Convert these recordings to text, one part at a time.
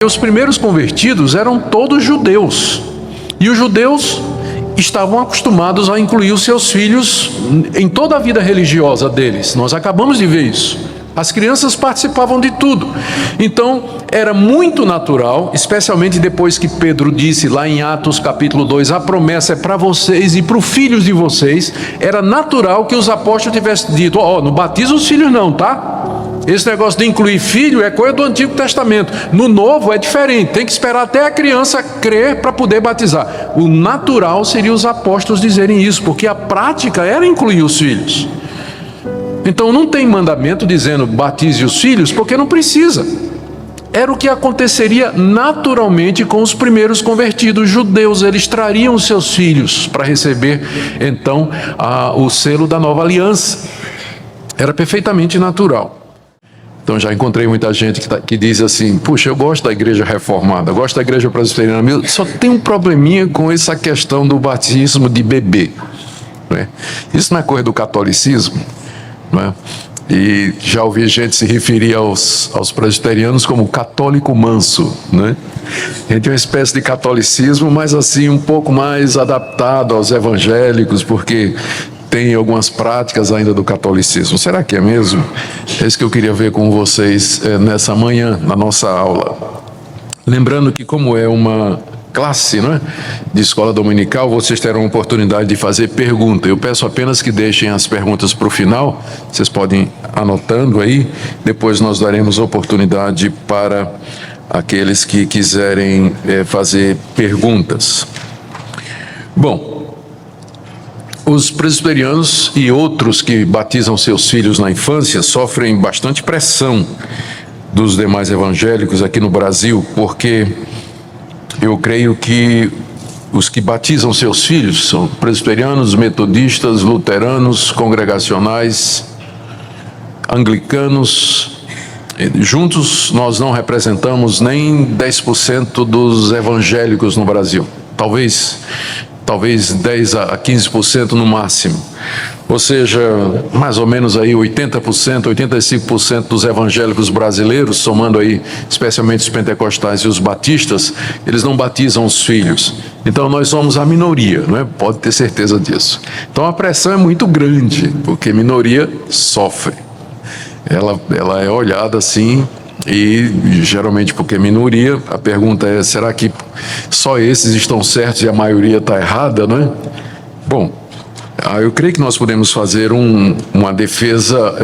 Os primeiros convertidos eram todos judeus, e os judeus estavam acostumados a incluir os seus filhos em toda a vida religiosa deles. Nós acabamos de ver isso. As crianças participavam de tudo. Então, era muito natural, especialmente depois que Pedro disse lá em Atos capítulo 2, a promessa é para vocês e para os filhos de vocês, era natural que os apóstolos tivessem dito, não batiza os filhos não, tá? Esse negócio de incluir filho é coisa do Antigo Testamento. No Novo é diferente, tem que esperar até a criança crer para poder batizar. O natural seria os apóstolos dizerem isso, porque a prática era incluir os filhos. Então não tem mandamento dizendo batize os filhos, porque não precisa. Era o que aconteceria naturalmente com os primeiros convertidos judeus. Eles trariam os seus filhos para receber então o selo da nova aliança. Era perfeitamente natural. Então já encontrei muita gente que diz assim, puxa, eu gosto da igreja reformada, eu gosto da igreja presbiteriana, só tem um probleminha com essa questão do batismo de bebê, né? Isso não é coisa do catolicismo, né? E já ouvi gente se referir aos presbiterianos como católico manso, né? A gente tem uma espécie de catolicismo, mas assim um pouco mais adaptado aos evangélicos, porque tem algumas práticas ainda do catolicismo. Será que é mesmo? É isso que eu queria ver com vocês nessa manhã, na nossa aula. Lembrando que como é uma classe, né, de escola dominical, vocês terão a oportunidade de fazer pergunta. Eu peço apenas que deixem as perguntas para o final, vocês podem ir anotando aí, depois nós daremos oportunidade para aqueles que quiserem fazer perguntas. Bom, os presbiterianos e outros que batizam seus filhos na infância sofrem bastante pressão dos demais evangélicos aqui no Brasil, porque eu creio que os que batizam seus filhos são presbiterianos, metodistas, luteranos, congregacionais, anglicanos. Juntos nós não representamos nem 10% dos evangélicos no Brasil. Talvez 10 a 15% no máximo. Ou seja, mais ou menos aí 80%, 85% dos evangélicos brasileiros, somando aí especialmente os pentecostais e os batistas, eles não batizam os filhos. Então nós somos a minoria, não é? Pode ter certeza disso. Então a pressão é muito grande, porque minoria sofre. Ela é olhada assim, e geralmente porque é minoria, a pergunta é, será que só esses estão certos e a maioria está errada, não é? Bom, eu creio que nós podemos fazer uma defesa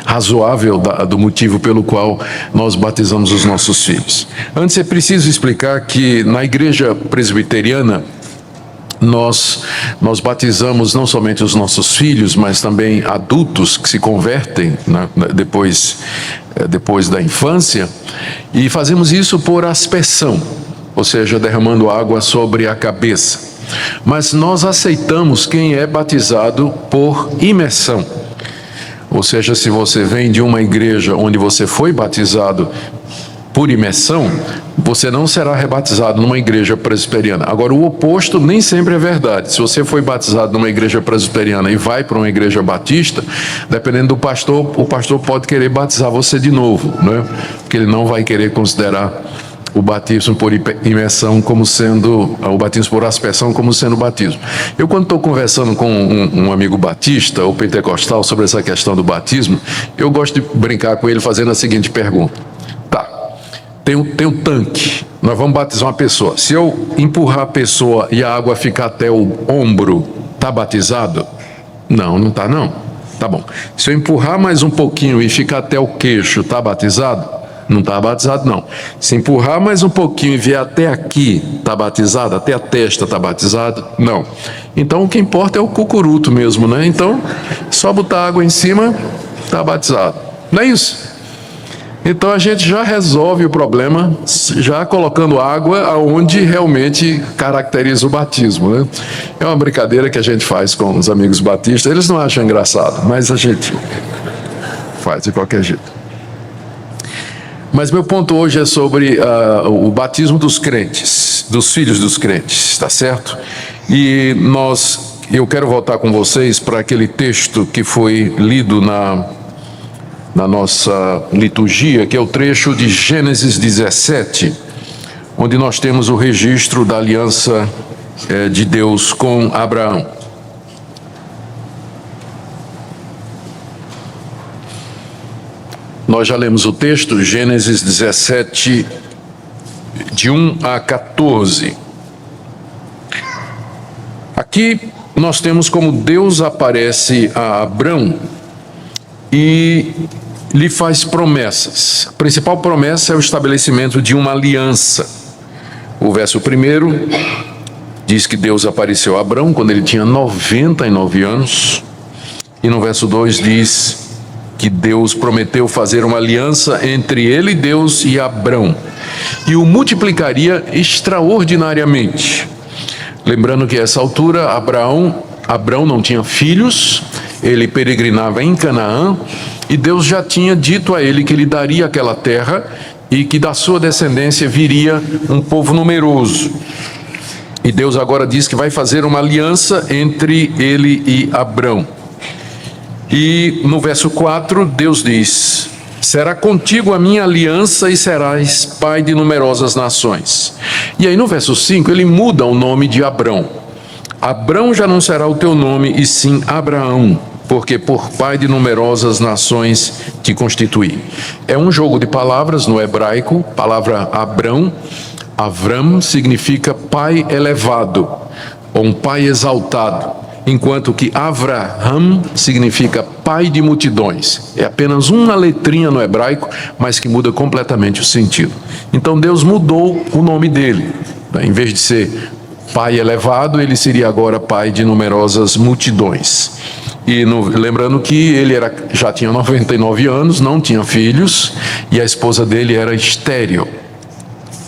razoável do motivo pelo qual nós batizamos os nossos filhos. Antes é preciso explicar que na igreja presbiteriana nós batizamos não somente os nossos filhos, mas também adultos que se convertem depois da infância, e fazemos isso por aspersão, ou seja, derramando água sobre a cabeça. Mas nós aceitamos quem é batizado por imersão. Ou seja, se você vem de uma igreja onde você foi batizado por imersão, você não será rebatizado numa igreja presbiteriana. Agora, o oposto nem sempre é verdade. Se você foi batizado numa igreja presbiteriana e vai para uma igreja batista, dependendo do pastor, o pastor pode querer batizar você de novo, né? Porque ele não vai querer considerar o batismo por imersão como sendo, o batismo por aspersão como sendo batismo. Eu, quando estou conversando com um amigo batista ou pentecostal sobre essa questão do batismo, eu gosto de brincar com ele fazendo a seguinte pergunta. Tem um tanque, nós vamos batizar uma pessoa. Se eu empurrar a pessoa e a água ficar até o ombro, está batizado? Não está não. Tá bom. Se eu empurrar mais um pouquinho e ficar até o queixo, está batizado? Não está batizado não. Se empurrar mais um pouquinho e vier até aqui, está batizado? Até a testa está batizado? Não. Então o que importa é o cucuruto mesmo, né? Então, só botar água em cima, está batizado. Não é isso? Então a gente já resolve o problema, já colocando água aonde realmente caracteriza o batismo, né? É uma brincadeira que a gente faz com os amigos batistas, eles não acham engraçado, mas a gente faz de qualquer jeito. Mas meu ponto hoje é sobre o batismo dos crentes, dos filhos dos crentes, tá certo? E eu quero voltar com vocês para aquele texto que foi lido na nossa liturgia, que é o trecho de Gênesis 17, onde nós temos o registro da aliança de Deus com Abraão. Nós já lemos o texto, Gênesis 17, de 1 a 14. Aqui nós temos como Deus aparece a Abrão e lhe faz promessas. A principal promessa é o estabelecimento de uma aliança. O verso 1 diz que Deus apareceu a Abrão quando ele tinha 99 anos. E no verso 2 diz que Deus prometeu fazer uma aliança entre ele, Deus e Abrão, e o multiplicaria extraordinariamente. Lembrando que a essa altura Abrão não tinha filhos, ele peregrinava em Canaã, e Deus já tinha dito a ele que ele daria aquela terra e que da sua descendência viria um povo numeroso. E Deus agora diz que vai fazer uma aliança entre ele e Abrão. E no verso 4, Deus diz: será contigo a minha aliança e serás pai de numerosas nações. E aí no verso 5, ele muda o nome de Abrão. Abrão já não será o teu nome, e sim Abraão, porque por pai de numerosas nações te constituí. É um jogo de palavras no hebraico. A palavra Abrão, Avram, significa pai elevado, ou um pai exaltado, enquanto que Avraham significa pai de multidões. É apenas uma letrinha no hebraico, mas que muda completamente o sentido. Então Deus mudou o nome dele. Em vez de ser pai elevado, ele seria agora pai de numerosas multidões. E lembrando que ele já tinha 99 anos, não tinha filhos, e a esposa dele era estéril.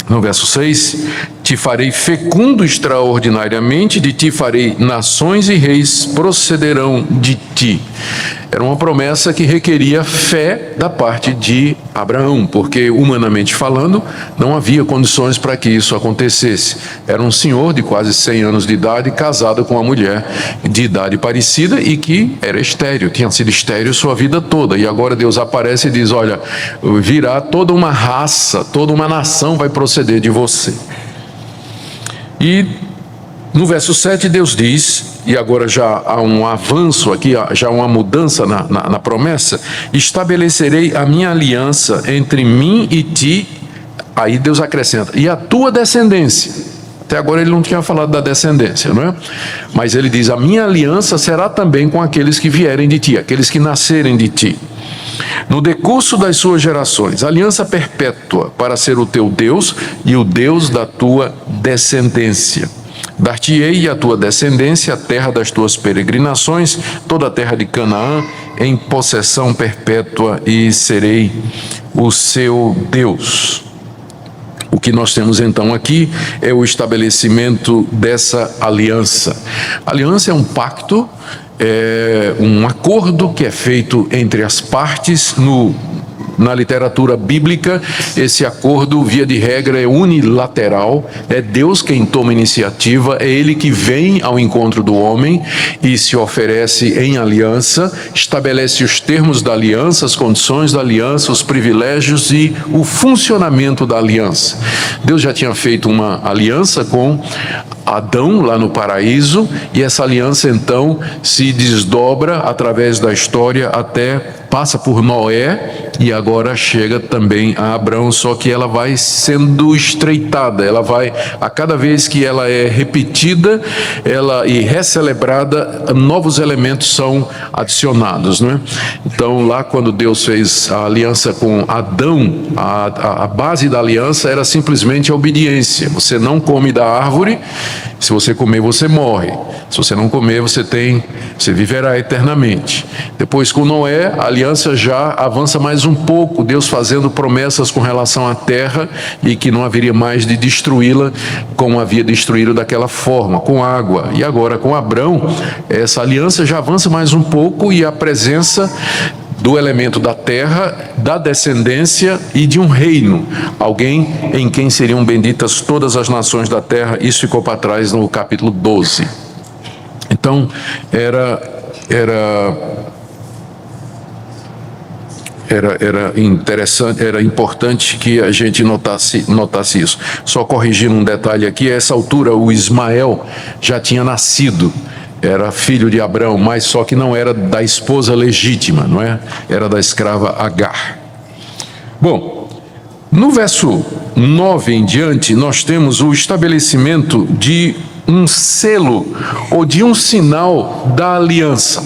No verso 6, te farei fecundo extraordinariamente, de ti farei nações e reis procederão de ti. Era uma promessa que requeria fé da parte de Abraão, porque humanamente falando, não havia condições para que isso acontecesse. Era um senhor de quase 100 anos de idade, casado com uma mulher de idade parecida e que era estéril, tinha sido estéril sua vida toda. E agora Deus aparece e diz: olha, virá toda uma raça, toda uma nação vai proceder de você. E no verso 7 Deus diz, e agora já há um avanço aqui, já há uma mudança na promessa: estabelecerei a minha aliança entre mim e ti. Aí Deus acrescenta: e a tua descendência. Até agora ele não tinha falado da descendência, não é? Mas ele diz: a minha aliança será também com aqueles que vierem de ti, aqueles que nascerem de ti, no decurso das suas gerações, aliança perpétua para ser o teu Deus e o Deus da tua descendência. Dar-te-ei a tua descendência a terra das tuas peregrinações, toda a terra de Canaã, em possessão perpétua, e serei o seu Deus. O que nós temos então aqui é o estabelecimento dessa aliança. A aliança é um pacto, é um acordo que é feito entre as partes. Na literatura bíblica, esse acordo, via de regra, é unilateral. É Deus quem toma iniciativa, é Ele que vem ao encontro do homem e se oferece em aliança, estabelece os termos da aliança, as condições da aliança, os privilégios e o funcionamento da aliança. Deus já tinha feito uma aliança com Adão lá no paraíso, e essa aliança então se desdobra através da história, até passa por Noé e agora chega também a Abrão, só que ela vai sendo estreitada, ela vai, a cada vez que ela é repetida e recelebrada, novos elementos são adicionados, não é? Então lá quando Deus fez a aliança com Adão, a base da aliança era simplesmente a obediência. Você não come da árvore, se você comer você morre, se você não comer você viverá eternamente. Depois com Noé, a aliança já avança mais um pouco, Deus fazendo promessas com relação à terra e que não haveria mais de destruí-la como havia destruído daquela forma, com água. E agora com Abrão, essa aliança já avança mais um pouco, e a presença do elemento da terra, da descendência e de um reino, alguém em quem seriam benditas todas as nações da terra. Isso ficou para trás no capítulo 12. Então era interessante, era importante que a gente notasse isso. Só corrigindo um detalhe aqui, a essa altura o Ismael já tinha nascido, era filho de Abraão, mas só que não era da esposa legítima, não é? Era da escrava Agar. Bom, no verso 9 em diante, nós temos o estabelecimento de um selo ou de um sinal da aliança.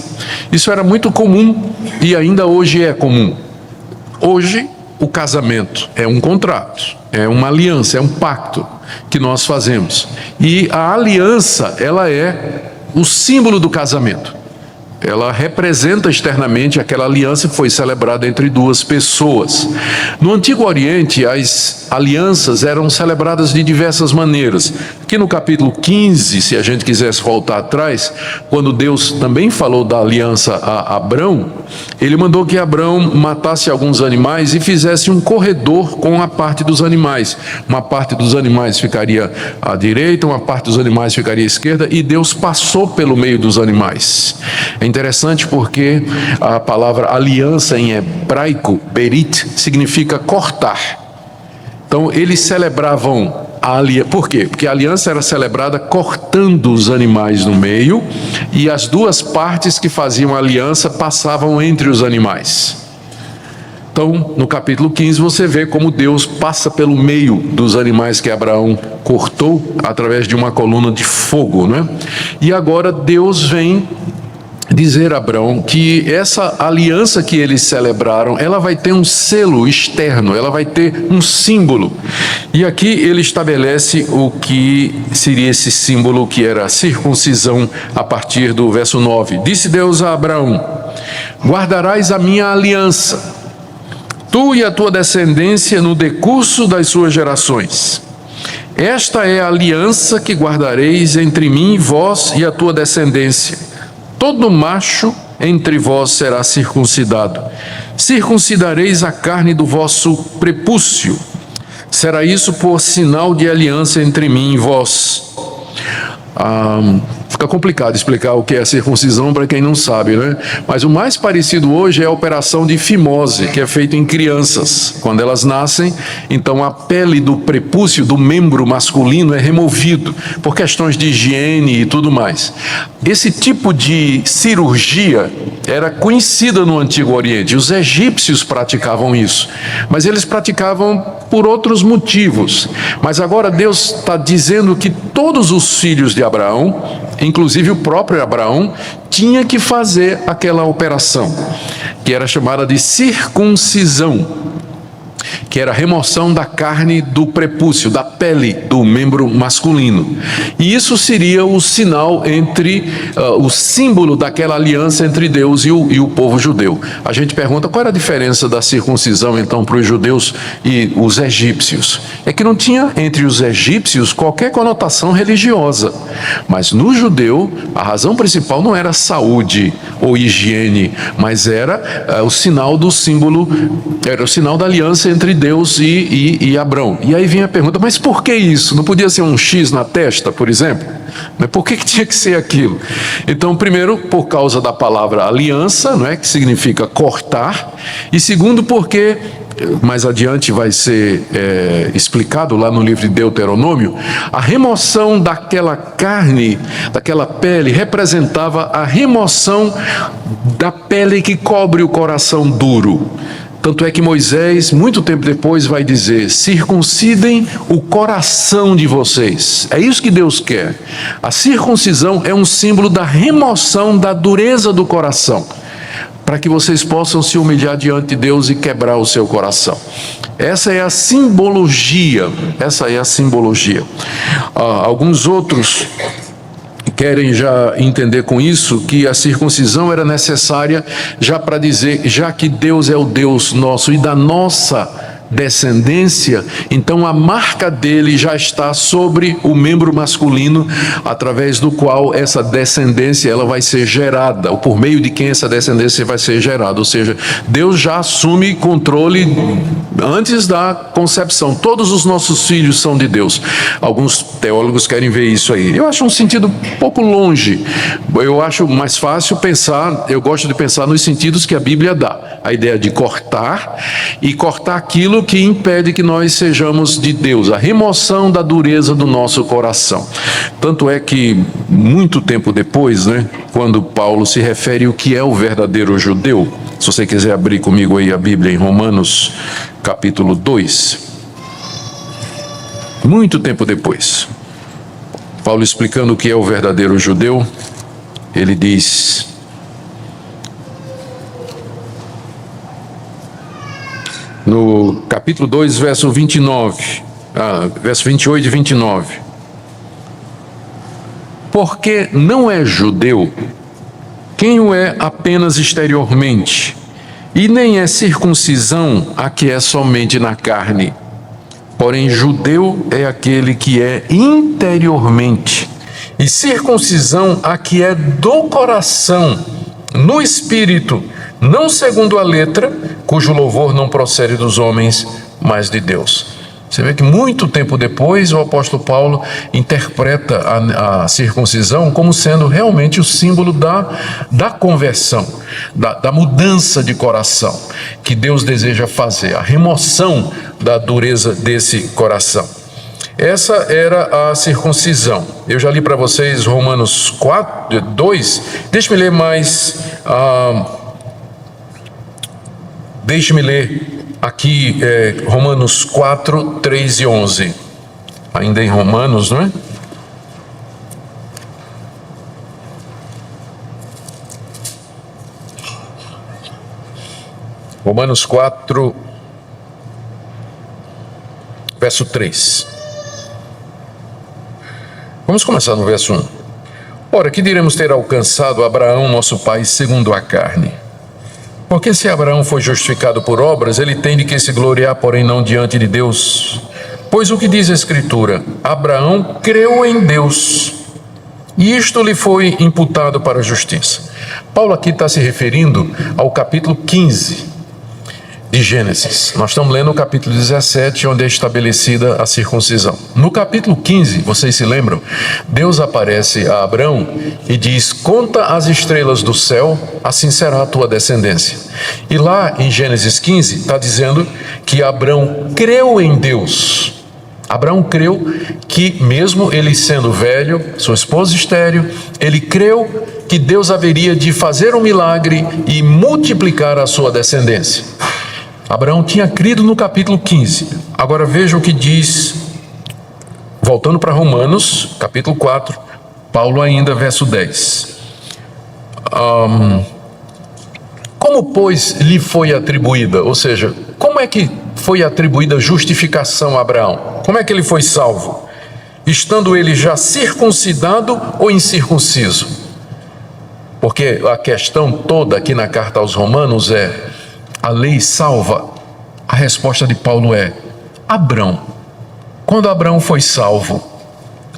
Isso era muito comum e ainda hoje é comum. Hoje, o casamento é um contrato, é uma aliança, é um pacto que nós fazemos. E a aliança, ela é o símbolo do casamento. Ela representa externamente aquela aliança que foi celebrada entre duas pessoas. No Antigo Oriente, as alianças eram celebradas de diversas maneiras. Aqui no capítulo 15, se a gente quisesse voltar atrás, quando Deus também falou da aliança a Abrão, ele mandou que Abrão matasse alguns animais e fizesse um corredor com a parte dos animais. Uma parte dos animais ficaria à direita, uma parte dos animais ficaria à esquerda, e Deus passou pelo meio dos animais. É interessante porque a palavra aliança em hebraico, berit, significa cortar. Então eles celebravam a aliança. Por quê? Porque a aliança era celebrada cortando os animais no meio, e as duas partes que faziam a aliança passavam entre os animais. Então, no capítulo 15, você vê como Deus passa pelo meio dos animais que Abraão cortou através de uma coluna de fogo, né? E agora Deus vem dizer a Abrão que essa aliança que eles celebraram, ela vai ter um selo externo, ela vai ter um símbolo. E aqui ele estabelece o que seria esse símbolo, que era a circuncisão, a partir do verso 9. Disse Deus a Abraão: guardarás a minha aliança, tu e a tua descendência no decurso das suas gerações. Esta é a aliança que guardareis entre mim e vós e a tua descendência. Todo macho entre vós será circuncidado. Circuncidareis a carne do vosso prepúcio. Será isso por sinal de aliança entre mim e vós. Fica complicado explicar o que é a circuncisão para quem não sabe, né? Mas o mais parecido hoje é a operação de fimose, que é feita em crianças. Quando elas nascem, então a pele do prepúcio, do membro masculino, é removido por questões de higiene e tudo mais. Esse tipo de cirurgia era conhecida no Antigo Oriente. Os egípcios praticavam isso, mas eles praticavam por outros motivos. Mas agora Deus está dizendo que todos os filhos de Abraão, inclusive o próprio Abraão, tinha que fazer aquela operação, que era chamada de circuncisão, que era a remoção da carne do prepúcio, da pele do membro masculino. E isso seria o sinal o símbolo daquela aliança entre Deus e o povo judeu. A gente pergunta qual era a diferença da circuncisão então para os judeus e os egípcios. É que não tinha entre os egípcios qualquer conotação religiosa, mas no judeu a razão principal não era saúde ou higiene, mas era o sinal do símbolo, era o sinal da aliança entre Deus e Abrão. E aí vem a pergunta, mas por que isso? Não podia ser um X na testa, por exemplo? Por que tinha que ser aquilo? Então, primeiro, por causa da palavra aliança, não é? Que significa cortar. E segundo, porque, mais adiante vai ser explicado lá no livro de Deuteronômio, a remoção daquela carne, daquela pele, representava a remoção da pele que cobre o coração duro. Tanto é que Moisés, muito tempo depois, vai dizer: circuncidem o coração de vocês. É isso que Deus quer. A circuncisão é um símbolo da remoção da dureza do coração, para que vocês possam se humilhar diante de Deus e quebrar o seu coração. Essa é a simbologia. Alguns outros querem já entender com isso que a circuncisão era necessária já para dizer, já que Deus é o Deus nosso e da nossa descendência, então a marca dele já está sobre o membro masculino, através do qual essa descendência ela vai ser gerada, ou por meio de quem essa descendência vai ser gerada. Ou seja, Deus já assume controle antes da concepção. Todos os nossos filhos são de Deus. Alguns teólogos querem ver isso aí. Eu acho um sentido um pouco longe. Eu acho mais fácil pensar, eu gosto de pensar nos sentidos que a Bíblia dá. A ideia de cortar aquilo que impede que nós sejamos de Deus, a remoção da dureza do nosso coração. Tanto é que, muito tempo depois, quando Paulo se refere ao que é o verdadeiro judeu, se você quiser abrir comigo aí a Bíblia em Romanos, capítulo 2, muito tempo depois, Paulo explicando o que é o verdadeiro judeu, ele diz: no capítulo 2, verso 28 e 29. Porque não é judeu quem o é apenas exteriormente, e nem é circuncisão a que é somente na carne. Porém, judeu é aquele que é interiormente, e circuncisão a que é do coração, no espírito, não segundo a letra, cujo louvor não procede dos homens, mas de Deus. Você vê que muito tempo depois o apóstolo Paulo interpreta a circuncisão como sendo realmente o símbolo da conversão, da mudança de coração que Deus deseja fazer, a remoção da dureza desse coração. Essa era a circuncisão. Eu já li para vocês Romanos 2. Deixe-me ler mais. Deixe-me ler aqui Romanos 4, 3 e 11. Ainda em Romanos, não é? Romanos 4, verso 3. Vamos começar no verso 1. Ora, que diremos ter alcançado Abraão, nosso pai, segundo a carne? Porque se Abraão foi justificado por obras, ele tem de que se gloriar, porém não diante de Deus. Pois o que diz a Escritura? Abraão creu em Deus, e isto lhe foi imputado para a justiça. Paulo aqui está se referindo ao capítulo 15 de Gênesis. Nós estamos lendo o capítulo 17, onde é estabelecida a circuncisão. No capítulo 15, vocês se lembram? Deus aparece a Abraão e diz: conta as estrelas do céu, assim será a tua descendência. E lá em Gênesis 15 está dizendo que Abraão creu em Deus. Abraão creu que, mesmo ele sendo velho, sua esposa estéril, ele creu que Deus haveria de fazer um milagre e multiplicar a sua descendência. Abraão tinha crido no capítulo 15. Agora veja o que diz, voltando para Romanos, capítulo 4, Paulo ainda, verso 10. Como, pois, lhe foi atribuída? Ou seja, como é que foi atribuída justificação a Abraão? Como é que ele foi salvo? Estando ele já circuncidado ou incircunciso? Porque a questão toda aqui na carta aos Romanos é: a lei salva? A resposta de Paulo é: Abraão. Quando Abraão foi salvo,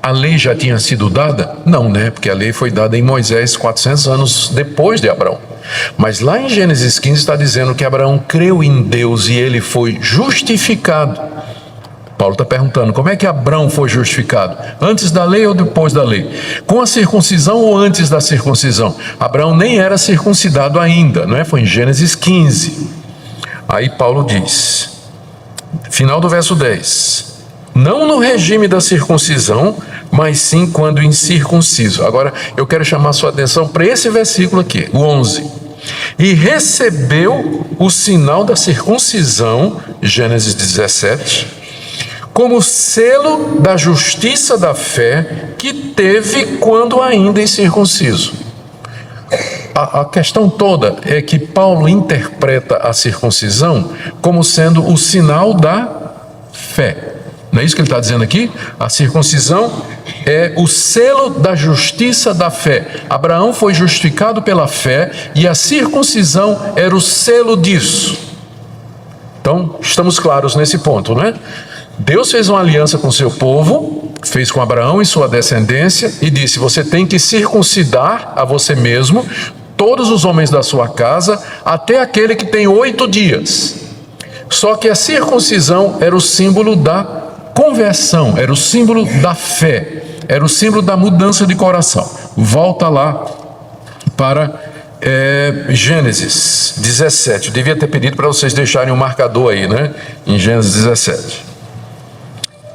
a lei já tinha sido dada? Não, porque a lei foi dada em Moisés 400 anos depois de Abraão. Mas lá em Gênesis 15 está dizendo que Abraão creu em Deus e ele foi justificado. Paulo está perguntando: como é que Abraão foi justificado? Antes da lei ou depois da lei? Com a circuncisão ou antes da circuncisão? Abraão nem era circuncidado ainda, Foi em Gênesis 15. Aí Paulo diz, final do verso 10: não no regime da circuncisão, mas sim quando incircunciso. Agora eu quero chamar sua atenção para esse versículo aqui, o 11. E recebeu o sinal da circuncisão, Gênesis 17, como selo da justiça da fé que teve quando ainda incircunciso. A questão toda é que Paulo interpreta a circuncisão como sendo o sinal da fé. Não é isso que ele está dizendo aqui? A circuncisão é o selo da justiça da fé. Abraão foi justificado pela fé e a circuncisão era o selo disso. Então, estamos claros nesse ponto, né? Deus fez uma aliança com seu povo, fez com Abraão e sua descendência, e disse: você tem que circuncidar a você mesmo todos os homens da sua casa, até aquele que tem 8 dias. Só que a circuncisão era o símbolo da conversão, era o símbolo da fé, era o símbolo da mudança de coração. Volta lá para Gênesis 17. Eu devia ter pedido para vocês deixarem um marcador aí, né? Em Gênesis 17.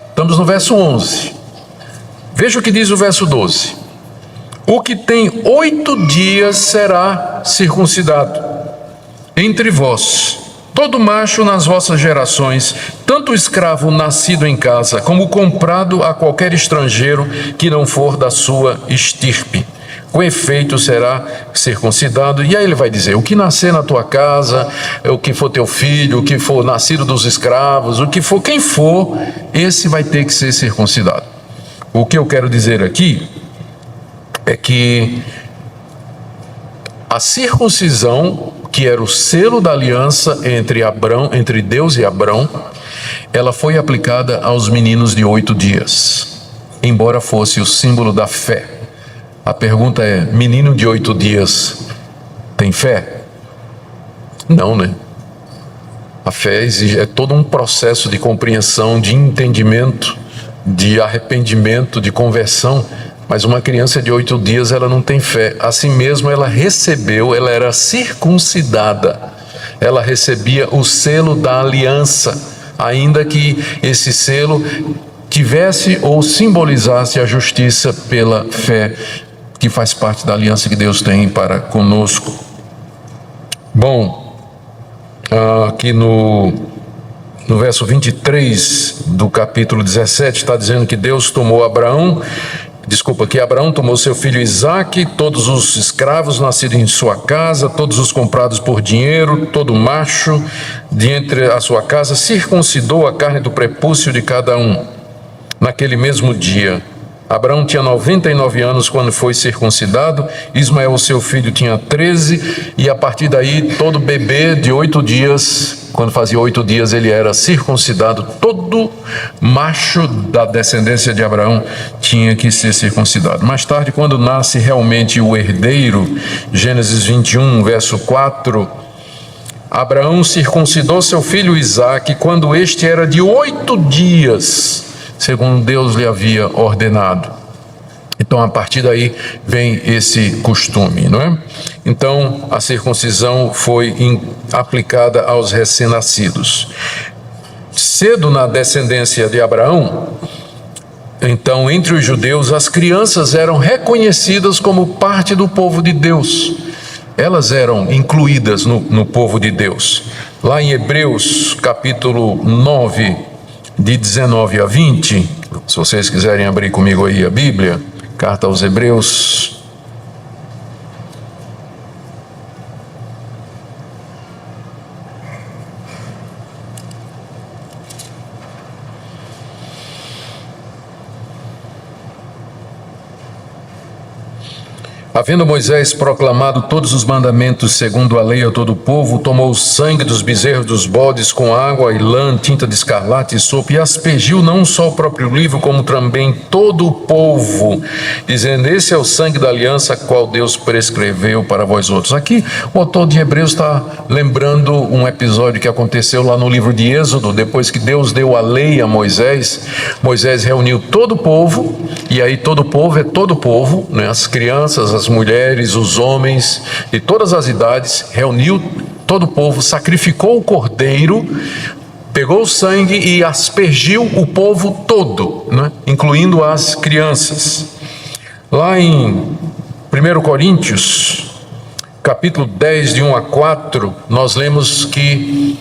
Estamos no verso 11. Veja o que diz o verso 12. O que tem 8 dias será circuncidado entre vós, todo macho nas vossas gerações, tanto escravo nascido em casa, como comprado a qualquer estrangeiro que não for da sua estirpe. Com efeito será circuncidado. E aí ele vai dizer: o que nascer na tua casa, o que for teu filho, o que for nascido dos escravos, o que for, quem for, esse vai ter que ser circuncidado. O que eu quero dizer aqui é que a circuncisão, que era o selo da aliança entre Deus e Abrão, ela foi aplicada aos meninos de 8 dias, embora fosse o símbolo da fé. A pergunta é: menino de 8 dias tem fé? Não, né? A fé é todo um processo de compreensão, de entendimento, de arrependimento, de conversão. Mas uma criança de 8 dias, ela não tem fé. Assim mesmo, ela era circuncidada. Ela recebia o selo da aliança, ainda que esse selo tivesse ou simbolizasse a justiça pela fé, que faz parte da aliança que Deus tem para conosco. Bom, aqui no verso 23 do capítulo 17, está dizendo que Deus tomou que Abraão tomou seu filho Isaque, todos os escravos nascidos em sua casa, todos os comprados por dinheiro, todo macho de entre a sua casa, circuncidou a carne do prepúcio de cada um. Naquele mesmo dia, Abraão tinha 99 anos quando foi circuncidado, Ismael, seu filho, tinha 13, e a partir daí, todo bebê de 8 dias, quando fazia 8 dias, ele era circuncidado. Todo macho da descendência de Abraão tinha que ser circuncidado. Mais tarde, quando nasce realmente o herdeiro, Gênesis 21, verso 4, Abraão circuncidou seu filho Isaque quando este era de 8 dias, segundo Deus lhe havia ordenado. Então, a partir daí vem esse costume, não é? Então, a circuncisão foi aplicada aos recém-nascidos. Cedo na descendência de Abraão, então, entre os judeus, as crianças eram reconhecidas como parte do povo de Deus. Elas eram incluídas no povo de Deus. Lá em Hebreus, capítulo 9, de 19 a 20, se vocês quiserem abrir comigo aí a Bíblia, carta aos Hebreus. Havendo Moisés proclamado todos os mandamentos segundo a lei a todo o povo, tomou o sangue dos bezerros dos bodes com água e lã, tinta de escarlate e sopo, e aspergiu não só o próprio livro, como também todo o povo, dizendo: esse é o sangue da aliança, qual Deus prescreveu para vós outros. Aqui o autor de Hebreus está lembrando um episódio que aconteceu lá no livro de Êxodo. Depois que Deus deu a lei a Moisés, Moisés reuniu todo o povo, e aí todo o povo é todo o povo, né? As crianças, as mulheres, os homens de todas as idades, reuniu todo o povo, sacrificou o cordeiro, pegou o sangue e aspergiu o povo todo, né? Incluindo as crianças. Lá em 1 Coríntios, capítulo 10, de 1 a 4, nós lemos que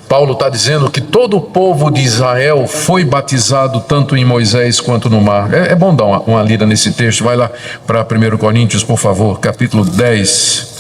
Paulo está dizendo que todo o povo de Israel foi batizado tanto em Moisés quanto no mar. É bom dar uma lida nesse texto. Vai lá para 1 Coríntios, por favor, capítulo 10.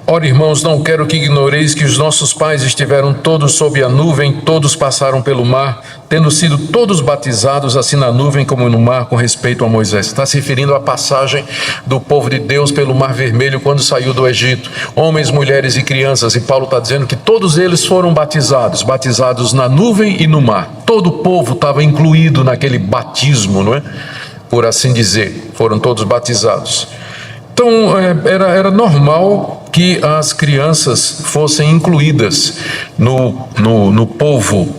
Ora, irmãos, não quero que ignoreis que os nossos pais estiveram todos sob a nuvem, todos passaram pelo mar, tendo sido todos batizados, assim na nuvem como no mar, com respeito a Moisés. Está se referindo à passagem do povo de Deus pelo Mar Vermelho quando saiu do Egito. Homens, mulheres e crianças. E Paulo está dizendo que todos eles foram batizados na nuvem e no mar. Todo o povo estava incluído naquele batismo, não é? Por assim dizer, foram todos batizados. Então, era normal que as crianças fossem incluídas no povo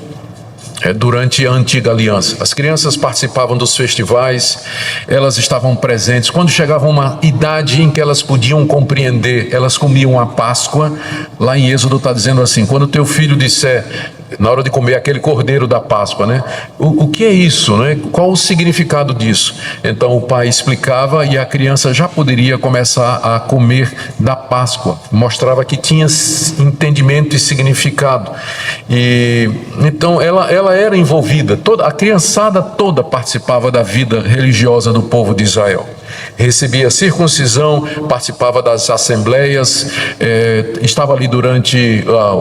durante a antiga aliança. As crianças participavam dos festivais, elas estavam presentes. Quando chegava uma idade em que elas podiam compreender, elas comiam a Páscoa. Lá em Êxodo está dizendo assim: quando teu filho disser, na hora de comer aquele cordeiro da Páscoa, né? O que é isso, né? Qual o significado disso? Então o pai explicava e a criança já poderia começar a comer da Páscoa. Mostrava que tinha entendimento e significado. E então ela era envolvida. A criançada toda participava da vida religiosa do povo de Israel. Recebia circuncisão, participava das assembleias, estava ali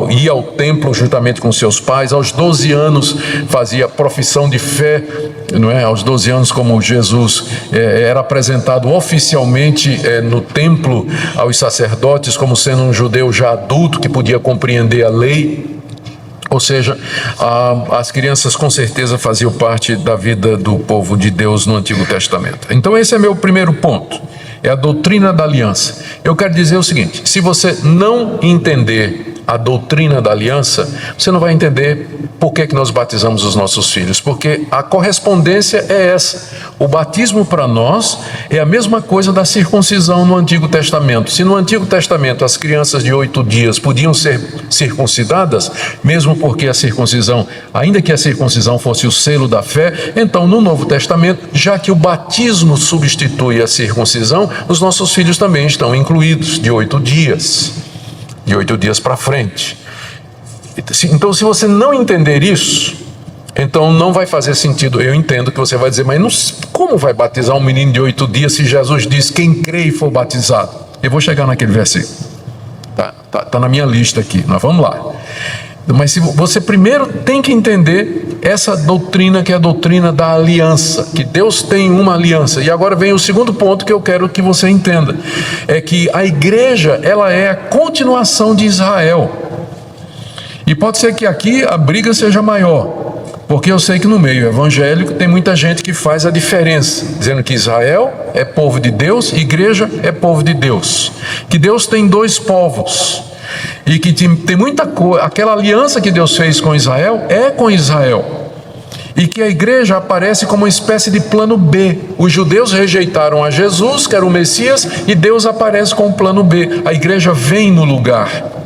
ia ao templo juntamente com seus pais. Aos 12 anos fazia profissão de fé, não é? Aos 12 anos, como Jesus era apresentado oficialmente no templo aos sacerdotes, como sendo um judeu já adulto que podia compreender a lei. Ou seja, as crianças com certeza faziam parte da vida do povo de Deus no Antigo Testamento. Então esse é meu primeiro ponto, é a doutrina da aliança. Eu quero dizer o seguinte: se você não entender a doutrina da aliança, você não vai entender por que nós batizamos os nossos filhos, porque a correspondência é essa. O batismo para nós é a mesma coisa da circuncisão no Antigo Testamento. Se no Antigo Testamento as crianças de 8 dias podiam ser circuncidadas, mesmo porque a circuncisão, ainda que a circuncisão fosse o selo da fé, então no Novo Testamento, já que o batismo substitui a circuncisão, os nossos filhos também estão incluídos de 8 dias. De 8 dias para frente. Então, se você não entender isso, então não vai fazer sentido. Eu entendo que você vai dizer, mas como vai batizar um menino de 8 dias se Jesus diz: quem crê e for batizado? Eu vou chegar naquele versículo. Tá na minha lista aqui. Nós vamos lá. Mas você primeiro tem que entender essa doutrina, que é a doutrina da aliança, que Deus tem uma aliança. E agora vem o segundo ponto que eu quero que você entenda, é que a igreja, ela é a continuação de Israel. E pode ser que aqui a briga seja maior, porque eu sei que no meio evangélico tem muita gente que faz a diferença, dizendo que Israel é povo de Deus, igreja é povo de Deus, que Deus tem 2 povos. E que tem muita coisa, aquela aliança que Deus fez com Israel é com Israel. E que a igreja aparece como uma espécie de plano B. Os judeus rejeitaram a Jesus, que era o Messias, e Deus aparece com o plano B. A igreja vem no lugar.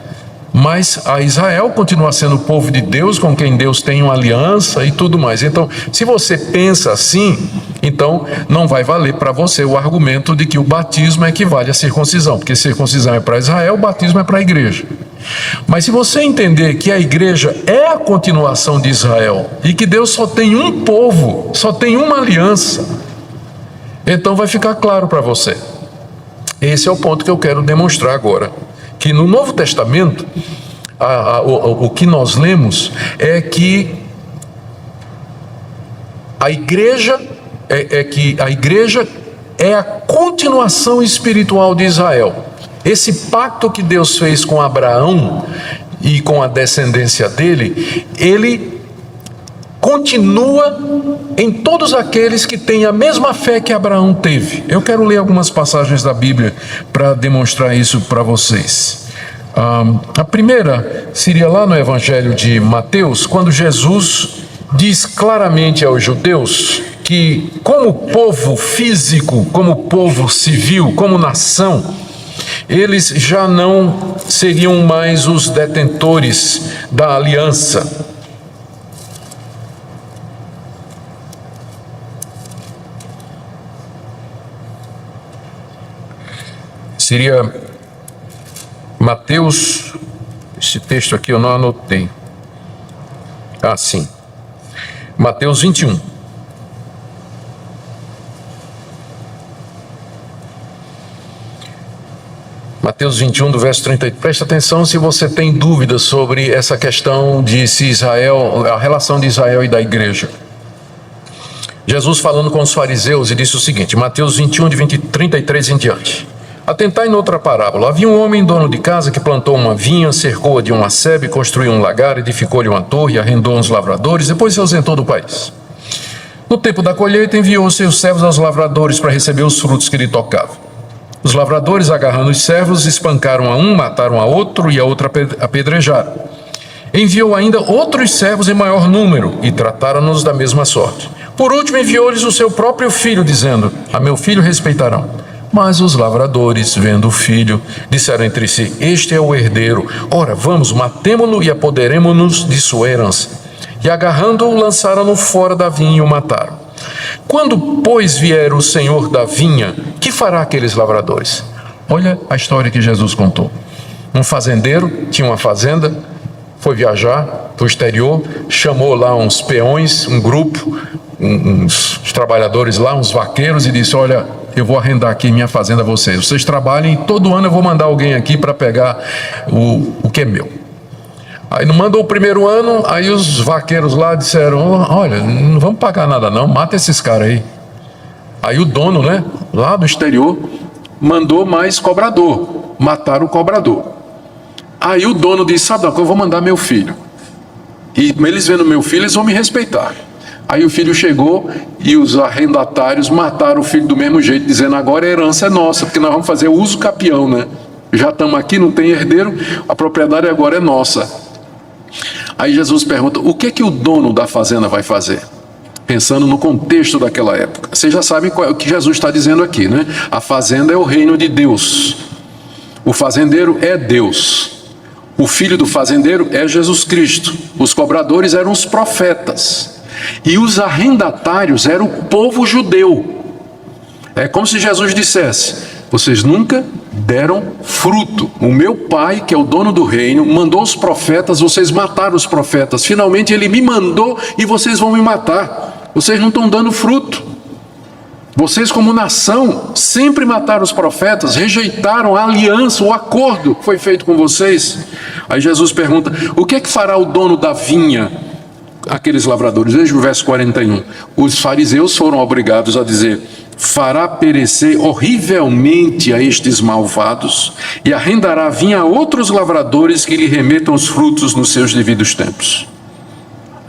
Mas a Israel continua sendo o povo de Deus, com quem Deus tem uma aliança e tudo mais. Então, se você pensa assim, então não vai valer para você o argumento de que o batismo equivale à circuncisão, porque circuncisão é para Israel, o batismo é para a igreja. Mas se você entender que a igreja é a continuação de Israel e que Deus só tem um povo, só tem uma aliança, então vai ficar claro para você. Esse é o ponto que eu quero demonstrar agora. Que no Novo Testamento, o que nós lemos é que a igreja é a continuação espiritual de Israel. Esse pacto que Deus fez com Abraão e com a descendência dele, ele continua em todos aqueles que têm a mesma fé que Abraão teve. Eu quero ler algumas passagens da Bíblia para demonstrar isso para vocês. A primeira seria lá no Evangelho de Mateus, quando Jesus diz claramente aos judeus que, como povo físico, como povo civil, como nação, eles já não seriam mais os detentores da aliança. Seria Mateus, esse texto aqui eu não anotei. Sim. Mateus 21. Mateus 21, do verso 30. Presta atenção se você tem dúvidas sobre essa questão de se Israel, a relação de Israel e da igreja. Jesus falando com os fariseus e disse o seguinte, Mateus 21, de 33 em diante. Atentai noutra parábola. Havia um homem dono de casa que plantou uma vinha, cercou-a de uma sebe, construiu um lagar, edificou-lhe uma torre, arrendou uns lavradores, depois se ausentou do país. No tempo da colheita, enviou seus servos aos lavradores para receber os frutos que lhe tocavam. Os lavradores, agarrando os servos, espancaram a um, mataram a outro e a outro apedrejaram. Enviou ainda outros servos em maior número e trataram-nos da mesma sorte. Por último, enviou-lhes o seu próprio filho, dizendo, a meu filho respeitarão. Mas os lavradores, vendo o filho, disseram entre si, este é o herdeiro. Ora, vamos, matemo-lo e apoderemo-nos de sua herança. E agarrando-o, lançaram-no fora da vinha e o mataram. Quando, pois, vier o senhor da vinha, que fará aqueles lavradores? Olha a história que Jesus contou. Um fazendeiro tinha uma fazenda, foi viajar para o exterior, chamou lá uns peões, um grupo, uns trabalhadores lá, uns vaqueiros, e disse, olha, eu vou arrendar aqui minha fazenda a vocês. Vocês trabalhem, todo ano eu vou mandar alguém aqui para pegar o que é meu. Aí não mandou o primeiro ano, aí os vaqueiros lá disseram, olha, não vamos pagar nada não, mata esses caras aí. Aí o dono, né, lá do exterior, mandou mais cobrador, mataram o cobrador. Aí o dono disse, sabe, eu vou mandar meu filho. E eles vendo meu filho, eles vão me respeitar. Aí o filho chegou e os arrendatários mataram o filho do mesmo jeito, dizendo, agora a herança é nossa, porque nós vamos fazer o uso capião, né? Já estamos aqui, não tem herdeiro, a propriedade agora é nossa. Aí Jesus pergunta, o que o dono da fazenda vai fazer? Pensando no contexto daquela época. Vocês já sabem o que Jesus está dizendo aqui, né? A fazenda é o reino de Deus. O fazendeiro é Deus. O filho do fazendeiro é Jesus Cristo. Os cobradores eram os profetas. E os arrendatários eram o povo judeu. É como se Jesus dissesse, vocês nunca deram fruto. O meu pai, que é o dono do reino, mandou os profetas, vocês mataram os profetas. Finalmente ele me mandou e vocês vão me matar. Vocês não estão dando fruto. Vocês como nação sempre mataram os profetas, rejeitaram a aliança, o acordo que foi feito com vocês. Aí Jesus pergunta, o que é que fará o dono da vinha? Aqueles lavradores, veja o verso 41. Os fariseus foram obrigados a dizer, fará perecer horrivelmente a estes malvados e arrendará a vinha a outros lavradores que lhe remetam os frutos nos seus devidos tempos.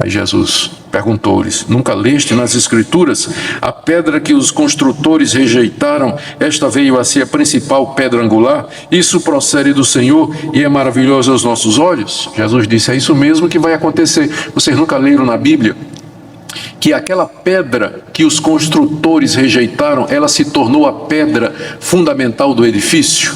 Aí Jesus perguntou-lhes, nunca leste nas Escrituras a pedra que os construtores rejeitaram, esta veio a ser a principal pedra angular? Isso procede do Senhor e é maravilhoso aos nossos olhos? Jesus disse, é isso mesmo que vai acontecer. Vocês nunca leram na Bíblia que aquela pedra que os construtores rejeitaram, ela se tornou a pedra fundamental do edifício?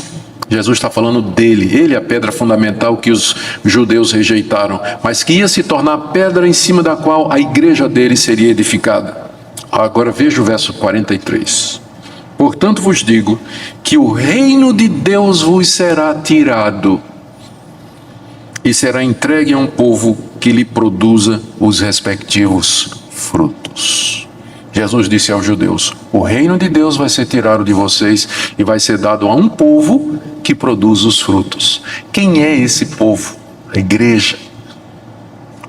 Jesus está falando dele, ele é a pedra fundamental que os judeus rejeitaram, mas que ia se tornar a pedra em cima da qual a igreja dele seria edificada. Agora veja o verso 43. Portanto vos digo que o reino de Deus vos será tirado e será entregue a um povo que lhe produza os respectivos frutos. Jesus disse aos judeus, o reino de Deus vai ser tirado de vocês e vai ser dado a um povo que produz os frutos. Quem é esse povo? A igreja.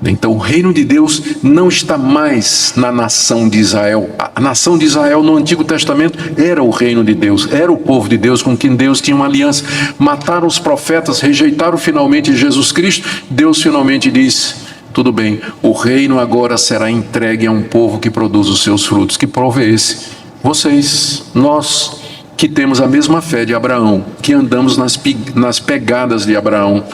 Então o reino de Deus não está mais na nação de Israel. A nação de Israel no Antigo Testamento era o reino de Deus, era o povo de Deus com quem Deus tinha uma aliança. Mataram os profetas, rejeitaram finalmente Jesus Cristo. Deus finalmente disse, tudo bem, o reino agora será entregue a um povo que produz os seus frutos. Que povo é esse? Vocês, nós que temos a mesma fé de Abraão, que andamos nas pegadas de Abraão,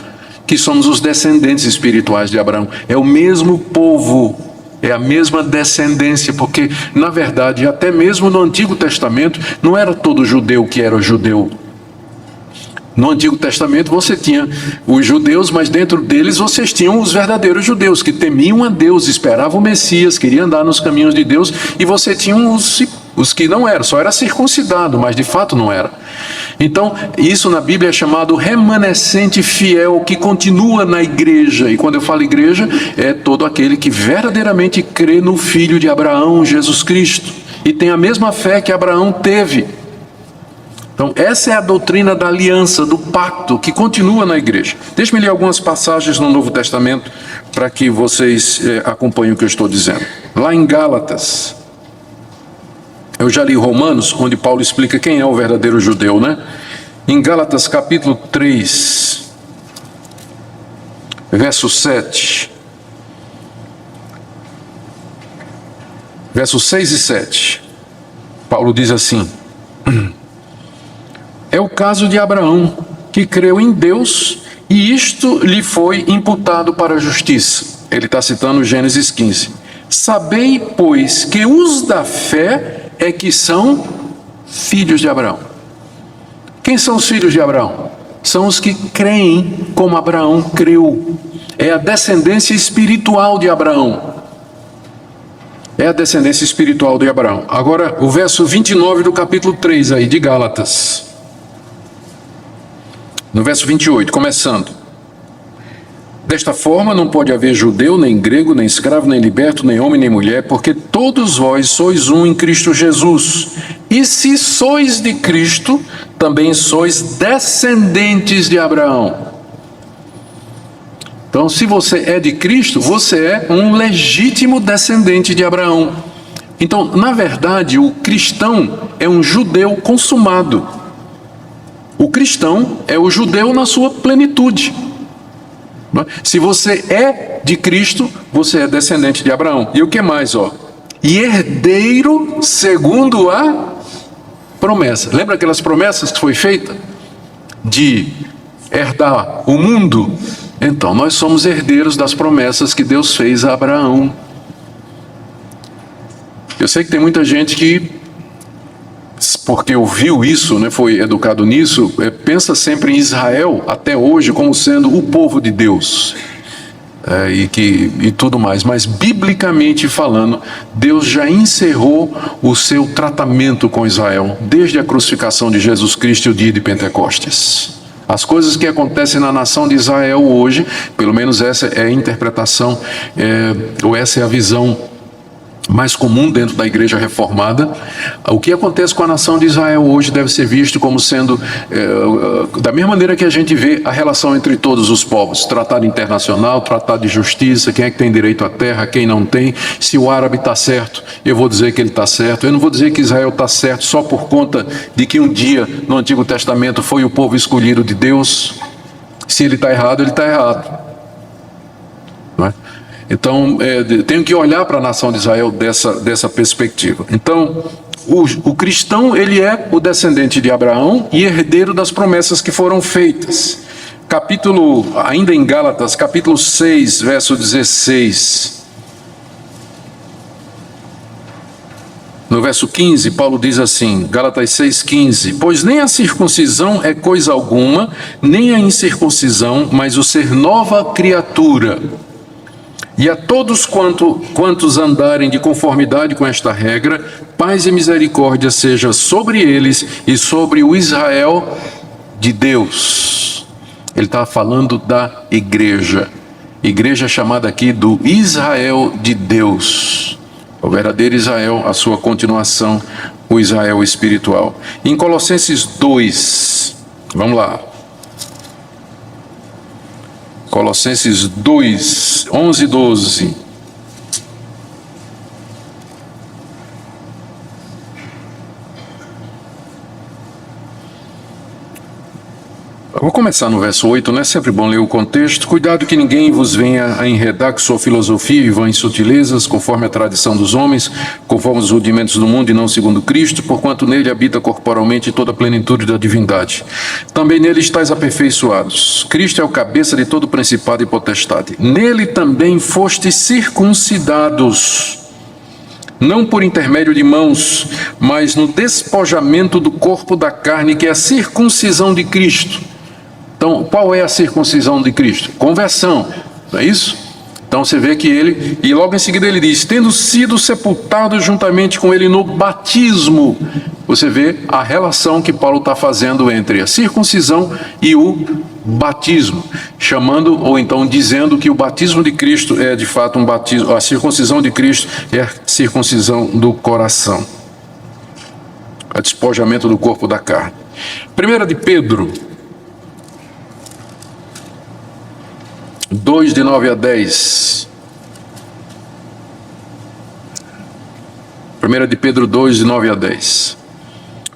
que somos os descendentes espirituais de Abraão. É o mesmo povo, é a mesma descendência, porque na verdade até mesmo no Antigo Testamento não era todo judeu que era judeu. No Antigo Testamento você tinha os judeus, mas dentro deles vocês tinham os verdadeiros judeus, que temiam a Deus, esperavam o Messias, queriam andar nos caminhos de Deus, e você tinha os que não eram, só era circuncidado, mas de fato não era. Então, isso na Bíblia é chamado remanescente fiel, que continua na igreja, e quando eu falo igreja, é todo aquele que verdadeiramente crê no Filho de Abraão, Jesus Cristo, e tem a mesma fé que Abraão teve. Então, essa é a doutrina da aliança, do pacto, que continua na igreja. Deixe-me ler algumas passagens no Novo Testamento para que vocês acompanhem o que eu estou dizendo. Lá em Gálatas, eu já li Romanos, onde Paulo explica quem é o verdadeiro judeu, né? Em Gálatas capítulo 3, verso 7, versos 6 e 7, Paulo diz assim: é o caso de Abraão, que creu em Deus e isto lhe foi imputado para a justiça. Ele está citando Gênesis 15. Sabei, pois, que os da fé é que são filhos de Abraão. Quem são os filhos de Abraão? São os que creem como Abraão creu. É a descendência espiritual de Abraão. É a descendência espiritual de Abraão. Agora, o verso 29 do capítulo 3 aí, de Gálatas. No verso 28, começando. Desta forma não pode haver judeu, nem grego, nem escravo, nem liberto, nem homem, nem mulher, porque todos vós sois um em Cristo Jesus. E se sois de Cristo, também sois descendentes de Abraão. Então, se você é de Cristo, você é um legítimo descendente de Abraão. Então, na verdade, o cristão é um judeu consumado. O cristão é o judeu na sua plenitude. Se você é de Cristo, você é descendente de Abraão. E o que mais, ó? E herdeiro segundo a promessa. Lembra aquelas promessas que foi feita? De herdar o mundo? Então, nós somos herdeiros das promessas que Deus fez a Abraão. Eu sei que tem muita gente que, porque ouviu isso, né, foi educado nisso, pensa sempre em Israel, até hoje, como sendo o povo de Deus. E tudo mais, mas biblicamente falando, Deus já encerrou o seu tratamento com Israel, desde a crucificação de Jesus Cristo e o dia de Pentecostes. As coisas que acontecem na nação de Israel hoje, pelo menos essa é a interpretação, ou essa é a visão mais comum dentro da igreja reformada. O que acontece com a nação de Israel hoje deve ser visto como sendo, da mesma maneira que a gente vê a relação entre todos os povos, tratado internacional, tratado de justiça, quem é que tem direito à terra, quem não tem. Se o árabe está certo, eu vou dizer que ele está certo. Eu não vou dizer que Israel está certo só por conta de que um dia no Antigo Testamento foi o povo escolhido de Deus. Se ele está errado, ele está errado. Não é? Então, tenho que olhar para a nação de Israel dessa perspectiva. Então, o cristão, ele é o descendente de Abraão e herdeiro das promessas que foram feitas. Ainda em Gálatas, capítulo 6, verso 16. No verso 15, Paulo diz assim, Gálatas 6,15: pois nem a circuncisão é coisa alguma, nem a incircuncisão, mas o ser nova criatura. E a todos quantos andarem de conformidade com esta regra, paz e misericórdia seja sobre eles e sobre o Israel de Deus. Ele está falando da igreja chamada aqui do Israel de Deus, o verdadeiro Israel, a sua continuação, o Israel espiritual. Em Colossenses 2, vamos lá. Colossenses 2, 11 e 12. Vou começar no verso 8, não é sempre bom ler o contexto. Cuidado que ninguém vos venha a enredar com sua filosofia e vãs sutilezas, conforme a tradição dos homens, conforme os rudimentos do mundo e não segundo Cristo, porquanto nele habita corporalmente toda a plenitude da divindade. Também nele estáis aperfeiçoados. Cristo é o cabeça de todo principado e potestade. Nele também fostes circuncidados, não por intermédio de mãos, mas no despojamento do corpo da carne, que é a circuncisão de Cristo. Então, qual é a circuncisão de Cristo? Conversão, não é isso? Então você vê que ele, e logo em seguida ele diz, tendo sido sepultado juntamente com ele no batismo. Você vê a relação que Paulo está fazendo entre a circuncisão e o batismo, chamando, ou então dizendo que o batismo de Cristo é de fato um batismo, a circuncisão de Cristo é a circuncisão do coração, o despojamento do corpo da carne. 1 de Pedro 2, de 9 a 10. 1 de Pedro 2, de 9 a 10.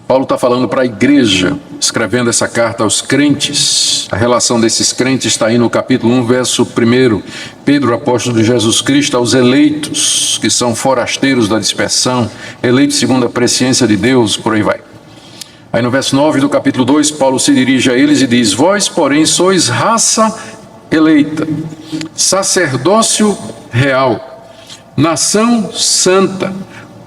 Paulo está falando para a igreja, escrevendo essa carta aos crentes. A relação desses crentes está aí no capítulo 1, verso 1. Pedro, apóstolo de Jesus Cristo, aos eleitos, que são forasteiros da dispersão, eleitos segundo a presciência de Deus, por aí vai. Aí no verso 9 do capítulo 2, Paulo se dirige a eles e diz: vós, porém, sois raça eleita, sacerdócio real, nação santa,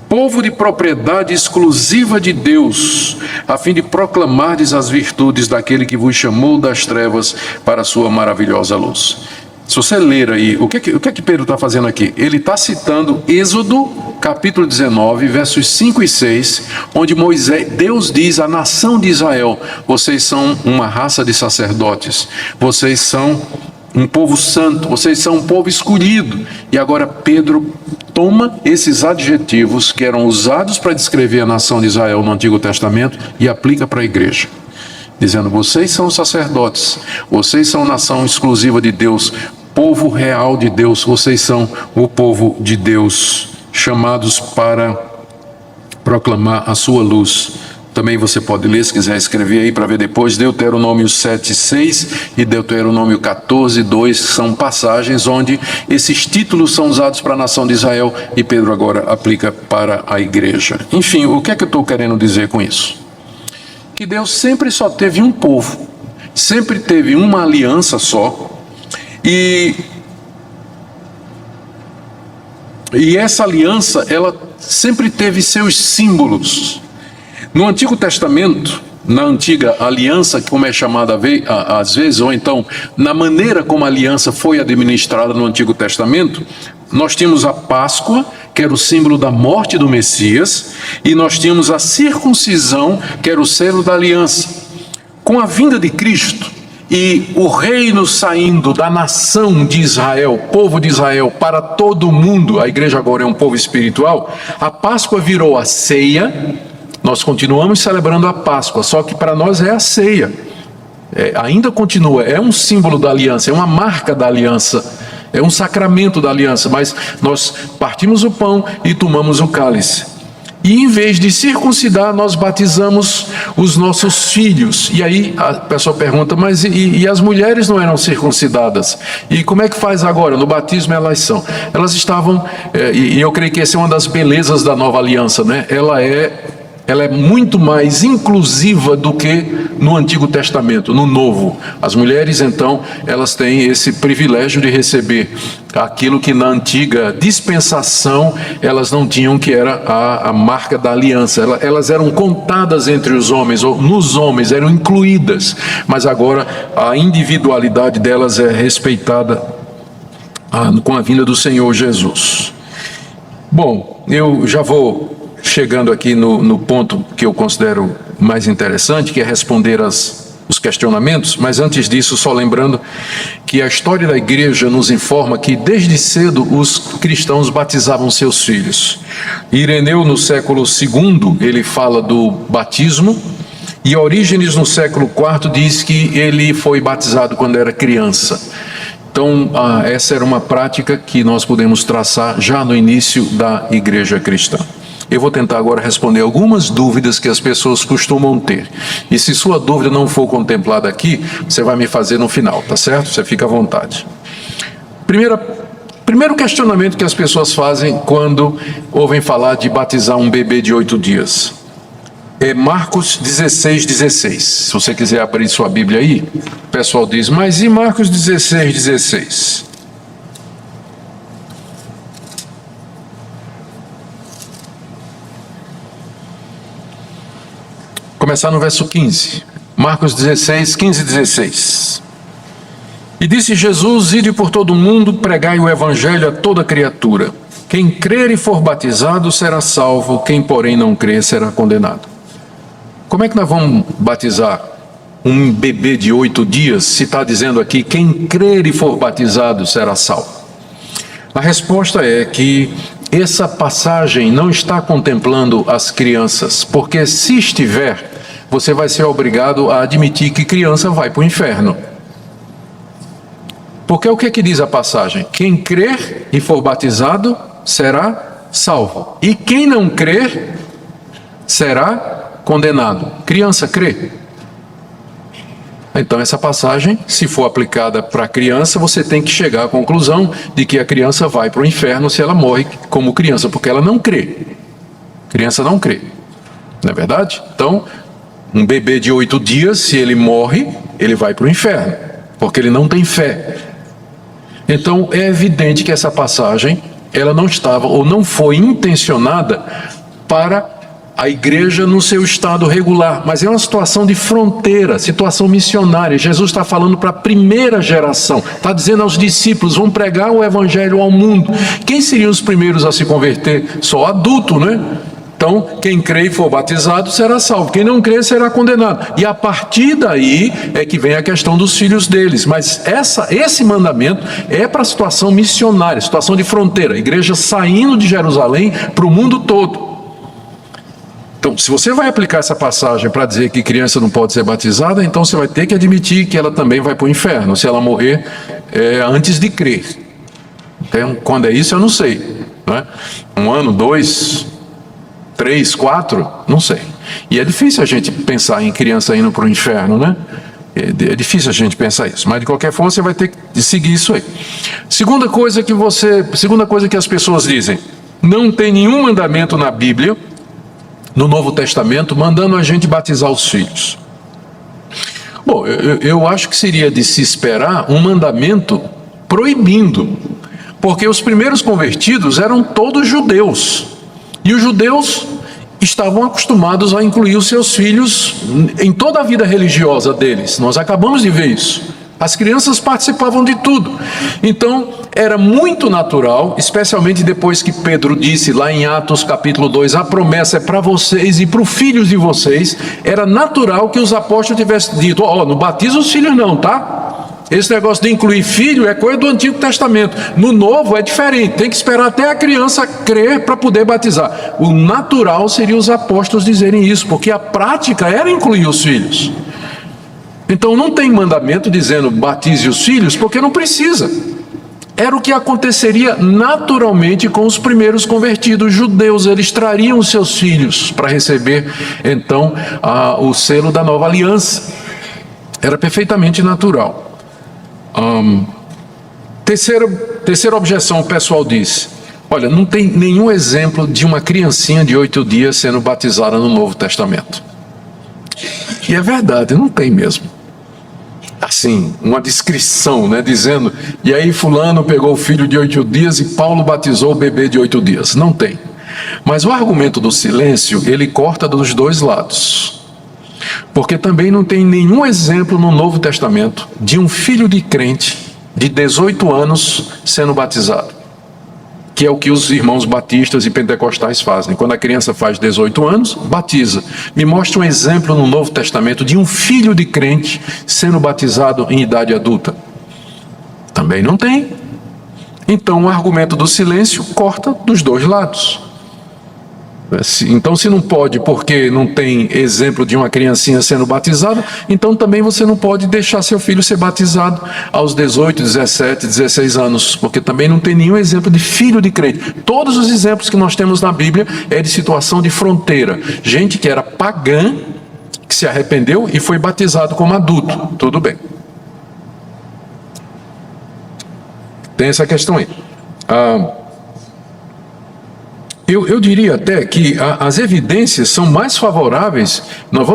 povo de propriedade exclusiva de Deus, a fim de proclamardes as virtudes daquele que vos chamou das trevas para a sua maravilhosa luz. Se você ler aí, o que é que Pedro está fazendo aqui? Ele está citando Êxodo, capítulo 19, versos 5 e 6, onde Deus diz à nação de Israel: vocês são uma raça de sacerdotes, vocês são um povo santo, vocês são um povo escolhido. E agora Pedro toma esses adjetivos que eram usados para descrever a nação de Israel no Antigo Testamento e aplica para a igreja, dizendo: vocês são sacerdotes, vocês são nação exclusiva de Deus, povo real de Deus, vocês são o povo de Deus, chamados para proclamar a sua luz. Também você pode ler, se quiser escrever aí para ver depois, Deuteronômio 7:6 e Deuteronômio 14:2, são passagens onde esses títulos são usados para a nação de Israel e Pedro agora aplica para a igreja. Enfim, o que é que eu estou querendo dizer com isso? Que Deus sempre só teve um povo, sempre teve uma aliança só, e essa aliança, ela sempre teve seus símbolos. No Antigo Testamento, na antiga aliança, como é chamada às vezes, ou então na maneira como a aliança foi administrada no Antigo Testamento, nós tínhamos a Páscoa, que era o símbolo da morte do Messias, e nós tínhamos a circuncisão, que era o selo da aliança. Com a vinda de Cristo e o reino saindo da nação de Israel, povo de Israel, para todo o mundo, a igreja agora é um povo espiritual, a Páscoa virou a ceia. Nós continuamos celebrando a Páscoa, só que para nós é a ceia. Ainda continua, é um símbolo da aliança, é uma marca da aliança, é um sacramento da aliança, mas nós partimos o pão e tomamos o cálice. E em vez de circuncidar, nós batizamos os nossos filhos. E aí a pessoa pergunta: mas e as mulheres não eram circuncidadas? E como é que faz agora? No batismo elas são. Elas estavam, e eu creio que essa é uma das belezas da nova aliança, né? Ela é muito mais inclusiva do que no Antigo Testamento, no Novo. As mulheres, então, elas têm esse privilégio de receber aquilo que na antiga dispensação elas não tinham, que era a marca da aliança. Elas eram contadas entre os homens, ou nos homens, eram incluídas, mas agora a individualidade delas é respeitada com a vinda do Senhor Jesus. Bom, eu já vou chegando aqui no ponto que eu considero mais interessante, que é responder os questionamentos, mas antes disso, só lembrando que a história da igreja nos informa que desde cedo os cristãos batizavam seus filhos. Ireneu, no século II, ele fala do batismo, e Orígenes, no século IV, diz que ele foi batizado quando era criança. Então, essa era uma prática que nós podemos traçar já no início da igreja cristã. Eu vou tentar agora responder algumas dúvidas que as pessoas costumam ter. E se sua dúvida não for contemplada aqui, você vai me fazer no final, tá certo? Você fica à vontade. Primeiro questionamento que as pessoas fazem quando ouvem falar de batizar um bebê de 8 dias. É Marcos 16:16. Se você quiser abrir sua Bíblia aí, o pessoal diz: mas e Marcos 16:16? Começar no verso 15, Marcos 16, 15 e 16. E disse Jesus: ide por todo o mundo, pregai o evangelho a toda criatura. Quem crer e for batizado será salvo, quem porém não crer será condenado. Como é que nós vamos batizar um bebê de 8 dias, se está dizendo aqui: quem crer e for batizado será salvo? A resposta é que essa passagem não está contemplando as crianças, porque se estiver, você vai ser obrigado a admitir que criança vai para o inferno. Porque o que é que diz a passagem? Quem crer e for batizado será salvo. E quem não crer será condenado. Criança crê? Então essa passagem, se for aplicada para a criança, você tem que chegar à conclusão de que a criança vai para o inferno se ela morre como criança, porque ela não crê. Criança não crê. Não é verdade? Então, um bebê de 8 dias, se ele morre, ele vai para o inferno, porque ele não tem fé. Então é evidente que essa passagem, ela não estava ou não foi intencionada para a igreja no seu estado regular, mas é uma situação de fronteira, situação missionária. Jesus está falando para a primeira geração, está dizendo aos discípulos, vão pregar o evangelho ao mundo. Quem seriam os primeiros a se converter? Só adulto, né? Então, quem crê e for batizado será salvo, quem não crê será condenado. E a partir daí é que vem a questão dos filhos deles. Mas esse mandamento é para a situação missionária, situação de fronteira, a igreja saindo de Jerusalém para o mundo todo. Então, se você vai aplicar essa passagem para dizer que criança não pode ser batizada, então você vai ter que admitir que ela também vai para o inferno, se ela morrer antes de crer. Então, quando é isso, eu não sei. Não é? 1 ano, 2, 3, 4, não sei. E é difícil a gente pensar em criança indo para o inferno, né? É difícil a gente pensar isso, mas de qualquer forma você vai ter que seguir isso aí. Segunda coisa que as pessoas dizem: não tem nenhum mandamento na Bíblia, no Novo Testamento, mandando a gente batizar os filhos. Bom, eu acho que seria de se esperar um mandamento proibindo, porque os primeiros convertidos eram todos judeus, e os judeus estavam acostumados a incluir os seus filhos em toda a vida religiosa deles. Nós acabamos de ver isso. As crianças participavam de tudo. Então, era muito natural, especialmente depois que Pedro disse lá em Atos capítulo 2, a promessa é para vocês e para os filhos de vocês, era natural que os apóstolos tivessem dito, não batiza os filhos não, tá? Esse negócio de incluir filho é coisa do Antigo Testamento. No Novo é diferente, tem que esperar até a criança crer para poder batizar. O natural seria os apóstolos dizerem isso, porque a prática era incluir os filhos. Então não tem mandamento dizendo batize os filhos, porque não precisa. Era o que aconteceria naturalmente com os primeiros convertidos judeus. Eles trariam os seus filhos para receber então o selo da nova aliança. Era perfeitamente natural. Terceira objeção, o pessoal diz: olha, não tem nenhum exemplo de uma criancinha de 8 dias sendo batizada no Novo Testamento. E é verdade, não tem mesmo. Assim, uma descrição, né, dizendo, e aí fulano pegou o filho de 8 dias e Paulo batizou o bebê de 8 dias. Não tem. Mas o argumento do silêncio, ele corta dos dois lados. Porque também não tem nenhum exemplo no Novo Testamento de um filho de crente de 18 anos sendo batizado. Que é o que os irmãos batistas e pentecostais fazem. Quando a criança faz 18 anos, batiza. Me mostra um exemplo no Novo Testamento de um filho de crente sendo batizado em idade adulta. Também não tem. Então o argumento do silêncio corta dos dois lados. Então, se não pode porque não tem exemplo de uma criancinha sendo batizada, então também você não pode deixar seu filho ser batizado aos 18, 17, 16 anos, porque também não tem nenhum exemplo de filho de crente. Todos os exemplos que nós temos na Bíblia é de situação de fronteira. Gente que era pagã, que se arrependeu e foi batizado como adulto. Tudo bem. Tem essa questão aí. Eu diria até que as evidências são mais favoráveis.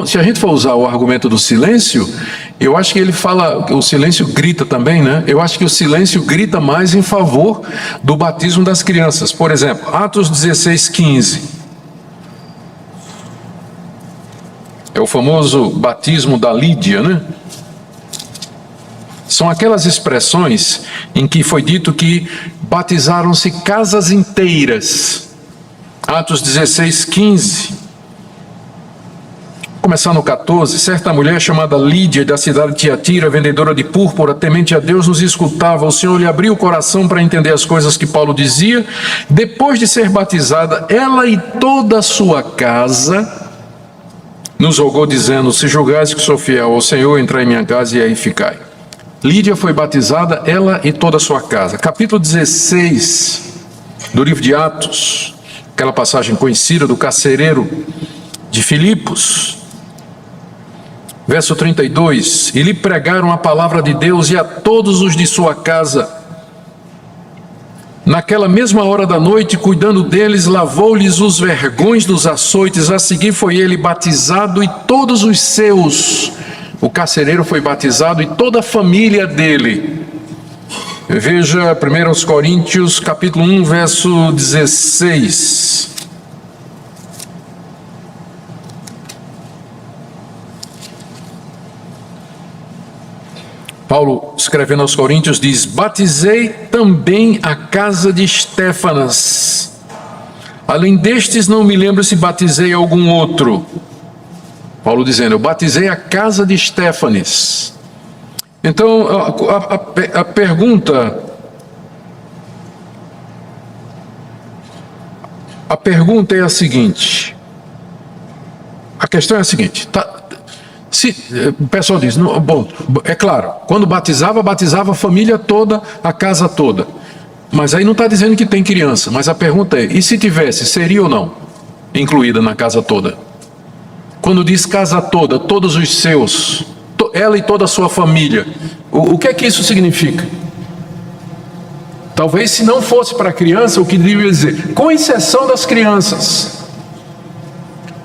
Se a gente for usar o argumento do silêncio, eu acho que ele fala, o silêncio grita também, né? Eu acho que o silêncio grita mais em favor do batismo das crianças. Por exemplo, Atos 16, 15. É o famoso batismo da Lídia, né? São aquelas expressões em que foi dito que batizaram-se casas inteiras. Atos 16, 15. Começando no 14, certa mulher chamada Lídia, da cidade de Tiatira, vendedora de púrpura, temente a Deus, nos escutava. O Senhor lhe abriu o coração para entender as coisas que Paulo dizia. Depois de ser batizada, ela e toda a sua casa nos rogou dizendo: se julgais que sou fiel ao Senhor, entrai em minha casa e aí ficai. Lídia foi batizada, ela e toda a sua casa. Capítulo 16 do livro de Atos, aquela passagem conhecida do carcereiro de Filipos. Verso 32, e lhe pregaram a palavra de Deus e a todos os de sua casa. Naquela mesma hora da noite, cuidando deles, lavou-lhes os vergões dos açoites. A seguir foi ele batizado e todos os seus. O carcereiro foi batizado e toda a família dele. Veja 1 Coríntios, capítulo 1, verso 16. Paulo, escrevendo aos Coríntios, diz: batizei também a casa de Estéfanas. Além destes, não me lembro se batizei algum outro. Paulo dizendo: eu batizei a casa de Estéfanes. Então, a pergunta é a seguinte. A questão é a seguinte. O pessoal diz, bom, é claro, quando batizava a família toda, a casa toda. Mas aí não está dizendo que tem criança. Mas a pergunta é, e se tivesse, seria ou não incluída na casa toda? Quando diz casa toda, todos os seus, ela e toda a sua família, o que é que isso significa? Talvez se não fosse para a criança, o que deveria dizer, com exceção das crianças.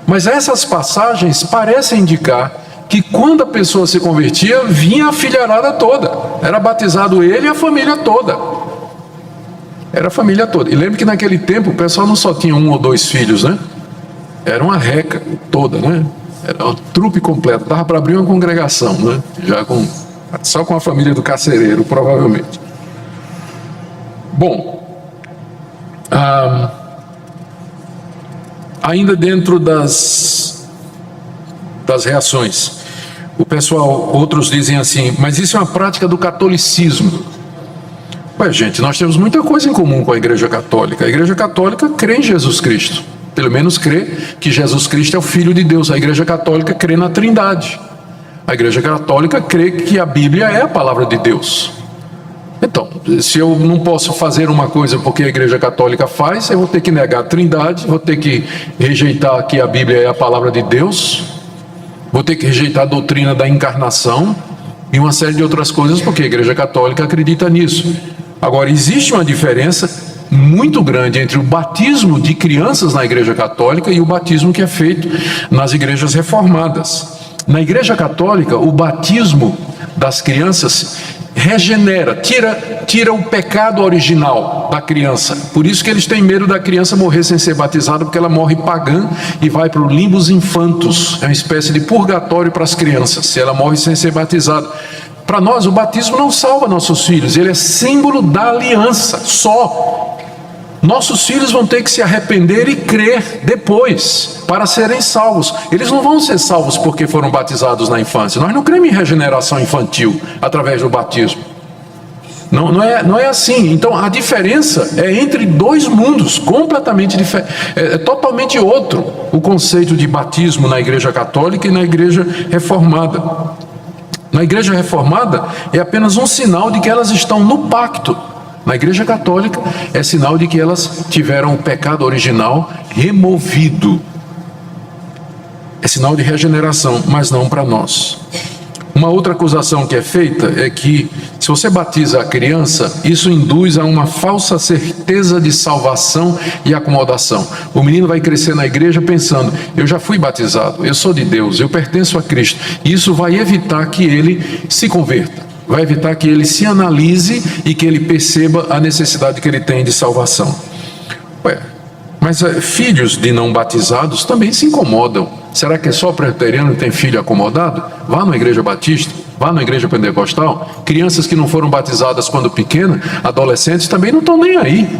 Mas essas passagens parecem indicar que quando a pessoa se convertia, vinha a filharada toda. Era batizado ele e a família toda. Era a família toda. E lembre que naquele tempo o pessoal não só tinha 1 ou 2 filhos, né? Era uma reca toda, né? Era um trupe completo. Dava para abrir uma congregação, né? Só com a família do carcereiro, provavelmente. Bom, ainda dentro das reações, o pessoal, outros dizem assim, mas isso é uma prática do catolicismo. Ué, gente, nós temos muita coisa em comum com a Igreja Católica. A Igreja Católica crê em Jesus Cristo. Pelo menos crê que Jesus Cristo é o Filho de Deus. A Igreja Católica crê na Trindade. A Igreja Católica crê que a Bíblia é a palavra de Deus. Então, se eu não posso fazer uma coisa porque a Igreja Católica faz, eu vou ter que negar a Trindade, vou ter que rejeitar que a Bíblia é a palavra de Deus, vou ter que rejeitar a doutrina da encarnação e uma série de outras coisas, porque a Igreja Católica acredita nisso. Agora, existe uma diferença muito grande entre o batismo de crianças na Igreja Católica e o batismo que é feito nas igrejas reformadas. Na Igreja Católica, o batismo das crianças regenera, tira o pecado original da criança. Por isso que eles têm medo da criança morrer sem ser batizada, porque ela morre pagã e vai para o limbus infantus. É uma espécie de purgatório para as crianças, se ela morre sem ser batizada. Para nós, o batismo não salva nossos filhos, ele é símbolo da aliança, só. Nossos filhos vão ter que se arrepender e crer depois para serem salvos. Eles não vão ser salvos porque foram batizados na infância. Nós não cremos em regeneração infantil através do batismo. Não é assim. Então a diferença é entre dois mundos completamente diferentes. É totalmente outro o conceito de batismo na Igreja Católica e na Igreja Reformada. Na Igreja Reformada é apenas um sinal de que elas estão no pacto. Na Igreja Católica é sinal de que elas tiveram o pecado original removido. É sinal de regeneração, mas não para nós. Uma outra acusação que é feita é que se você batiza a criança, isso induz a uma falsa certeza de salvação e acomodação. O menino vai crescer na igreja pensando, eu já fui batizado, eu sou de Deus, eu pertenço a Cristo. E isso vai evitar que ele se converta. Vai evitar que ele se analise e que ele perceba a necessidade que ele tem de salvação. Mas filhos de não batizados também se incomodam. Será que é só presbiteriano que tem filho acomodado? Vá na igreja batista, vá na igreja pentecostal. Crianças que não foram batizadas quando pequenas, adolescentes também não estão nem aí.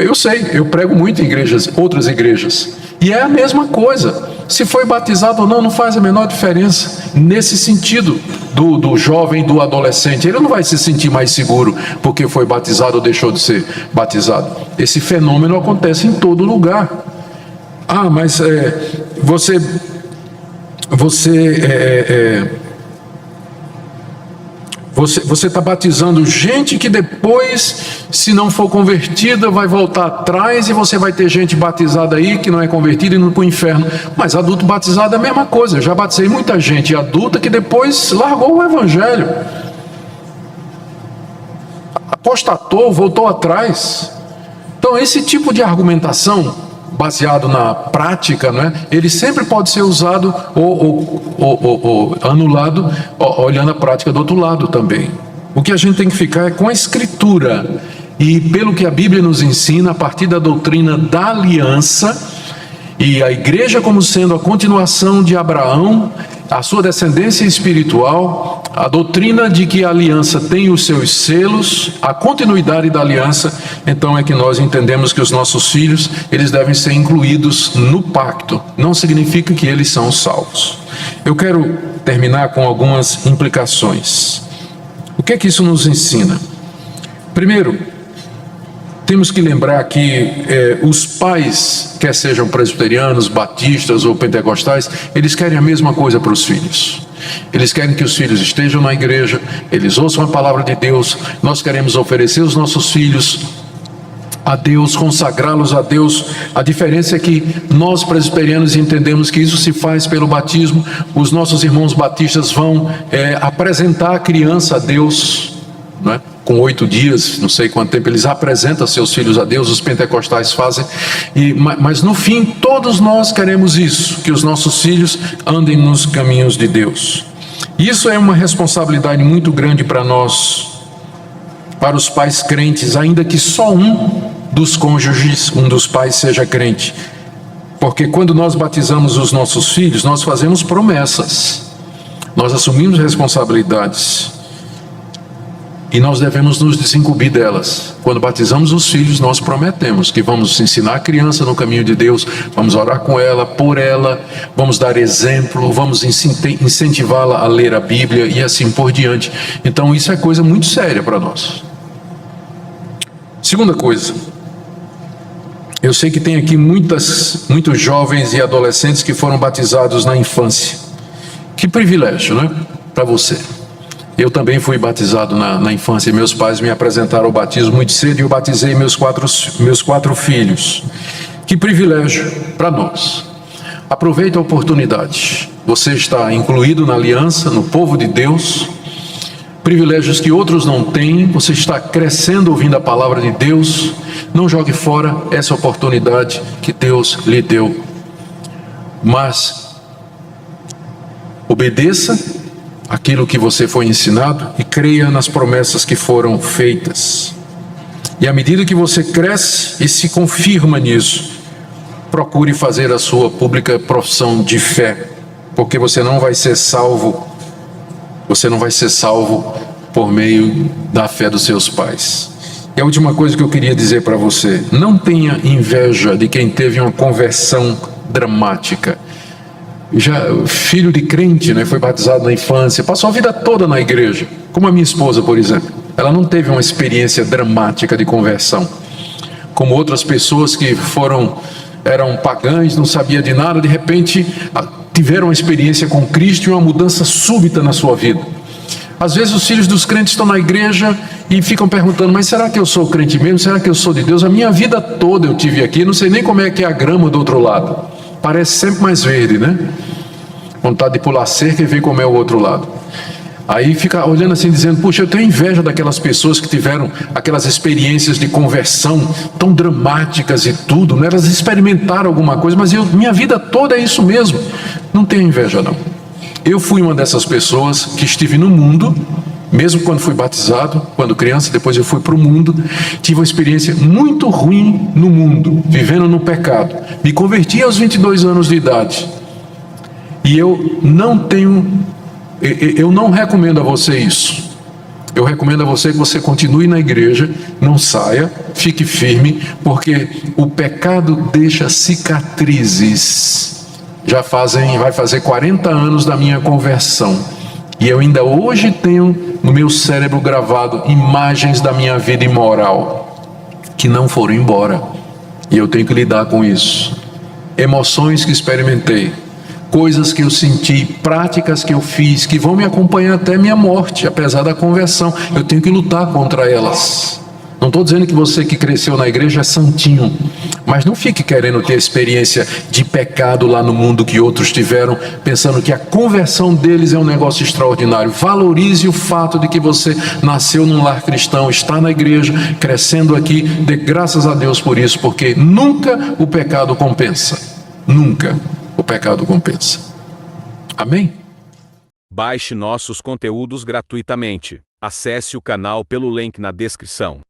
Eu sei, eu prego muito em outras igrejas. E é a mesma coisa. Se foi batizado ou não, não faz a menor diferença. Nesse sentido do jovem, do adolescente, ele não vai se sentir mais seguro porque foi batizado ou deixou de ser batizado. Esse fenômeno acontece em todo lugar. Mas você está batizando gente que depois, se não for convertida, vai voltar atrás, e você vai ter gente batizada aí que não é convertida e indo para o inferno. Mas adulto batizado é a mesma coisa. Eu já batizei muita gente adulta que depois largou o evangelho, apostatou, voltou atrás. Então esse tipo de argumentação, baseado na prática, né, ele sempre pode ser usado ou anulado olhando a prática do outro lado também. O que a gente tem que ficar é com a Escritura, e pelo que a Bíblia nos ensina, a partir da doutrina da aliança, e a igreja como sendo a continuação de Abraão, a sua descendência espiritual, a doutrina de que a aliança tem os seus selos, a continuidade da aliança. Então é que nós entendemos que os nossos filhos, eles devem ser incluídos no pacto. Não significa que eles são salvos. Eu quero terminar com algumas implicações. O que é que isso nos ensina? Primeiro, temos que lembrar que os pais, quer sejam presbiterianos, batistas ou pentecostais, eles querem a mesma coisa para os filhos. Eles querem que os filhos estejam na igreja, eles ouçam a palavra de Deus. Nós queremos oferecer os nossos filhos a Deus, consagrá-los a Deus. A diferença é que nós presbiterianos entendemos que isso se faz pelo batismo. Os nossos irmãos batistas vão apresentar a criança a Deus, não é? Com 8 dias, não sei quanto tempo, eles apresentam seus filhos a Deus. Os pentecostais fazem, mas no fim todos nós queremos isso, que os nossos filhos andem nos caminhos de Deus. Isso é uma responsabilidade muito grande para nós, para os pais crentes, ainda que só um dos cônjuges, um dos pais seja crente, porque quando nós batizamos os nossos filhos, nós fazemos promessas, nós assumimos responsabilidades, e nós devemos nos desincumbir delas. Quando batizamos os filhos, nós prometemos que vamos ensinar a criança no caminho de Deus, vamos orar com ela, por ela, vamos dar exemplo, vamos incentivá-la a ler a Bíblia e assim por diante. Então isso é coisa muito séria para nós. Segunda coisa, eu sei que tem aqui muitos jovens e adolescentes que foram batizados na infância. Que privilégio, né? Para você. Eu também fui batizado na infância. Meus pais me apresentaram o batismo muito cedo e eu batizei meus quatro filhos. Que privilégio para nós. Aproveite a oportunidade. Você está incluído na aliança, no povo de Deus. Privilégios que outros não têm. Você está crescendo ouvindo a palavra de Deus. Não jogue fora essa oportunidade que Deus lhe deu. Mas obedeça aquilo que você foi ensinado e creia nas promessas que foram feitas. E à medida que você cresce e se confirma nisso, procure fazer a sua pública profissão de fé, porque você não vai ser salvo por meio da fé dos seus pais. E a última coisa que eu queria dizer para você: não tenha inveja de quem teve uma conversão dramática. Já filho de crente, né, foi batizado na infância, passou a vida toda na igreja, como a minha esposa, por exemplo. Ela não teve uma experiência dramática de conversão, como outras pessoas que eram pagãs, não sabia de nada, de repente tiveram uma experiência com Cristo e uma mudança súbita na sua vida. Às vezes os filhos dos crentes estão na igreja e ficam perguntando: mas será que eu sou crente mesmo? Será que eu sou de Deus? A minha vida toda eu tive aqui, não sei nem como é que é a grama do outro lado. Parece sempre mais verde, né? Vontade de pular cerca e ver como é o outro lado. Aí fica olhando assim, dizendo: puxa, eu tenho inveja daquelas pessoas que tiveram aquelas experiências de conversão tão dramáticas e tudo, né? Elas experimentaram alguma coisa, mas minha vida toda é isso mesmo. Não tenho inveja, não. Eu fui uma dessas pessoas que estive no mundo, mesmo quando fui batizado, quando criança, depois eu fui para o mundo, tive uma experiência muito ruim no mundo, vivendo no pecado. Me converti aos 22 anos de idade. E eu não recomendo a você isso. Eu recomendo a você que você continue na igreja, não saia, fique firme, porque o pecado deixa cicatrizes. Vai fazer 40 anos da minha conversão. E eu ainda hoje tenho no meu cérebro gravado imagens da minha vida imoral que não foram embora. E eu tenho que lidar com isso. emoções que experimentei, coisas que eu senti, práticas que eu fiz, que vão me acompanhar até minha morte, apesar da conversão. Eu tenho que lutar contra elas. Não estou dizendo que você que cresceu na igreja é santinho, mas não fique querendo ter experiência de pecado lá no mundo que outros tiveram, pensando que a conversão deles é um negócio extraordinário. Valorize o fato de que você nasceu num lar cristão, está na igreja, crescendo aqui, dê graças a Deus por isso, porque nunca o pecado compensa. Nunca o pecado compensa. Amém? Baixe nossos conteúdos gratuitamente. Acesse o canal pelo link na descrição.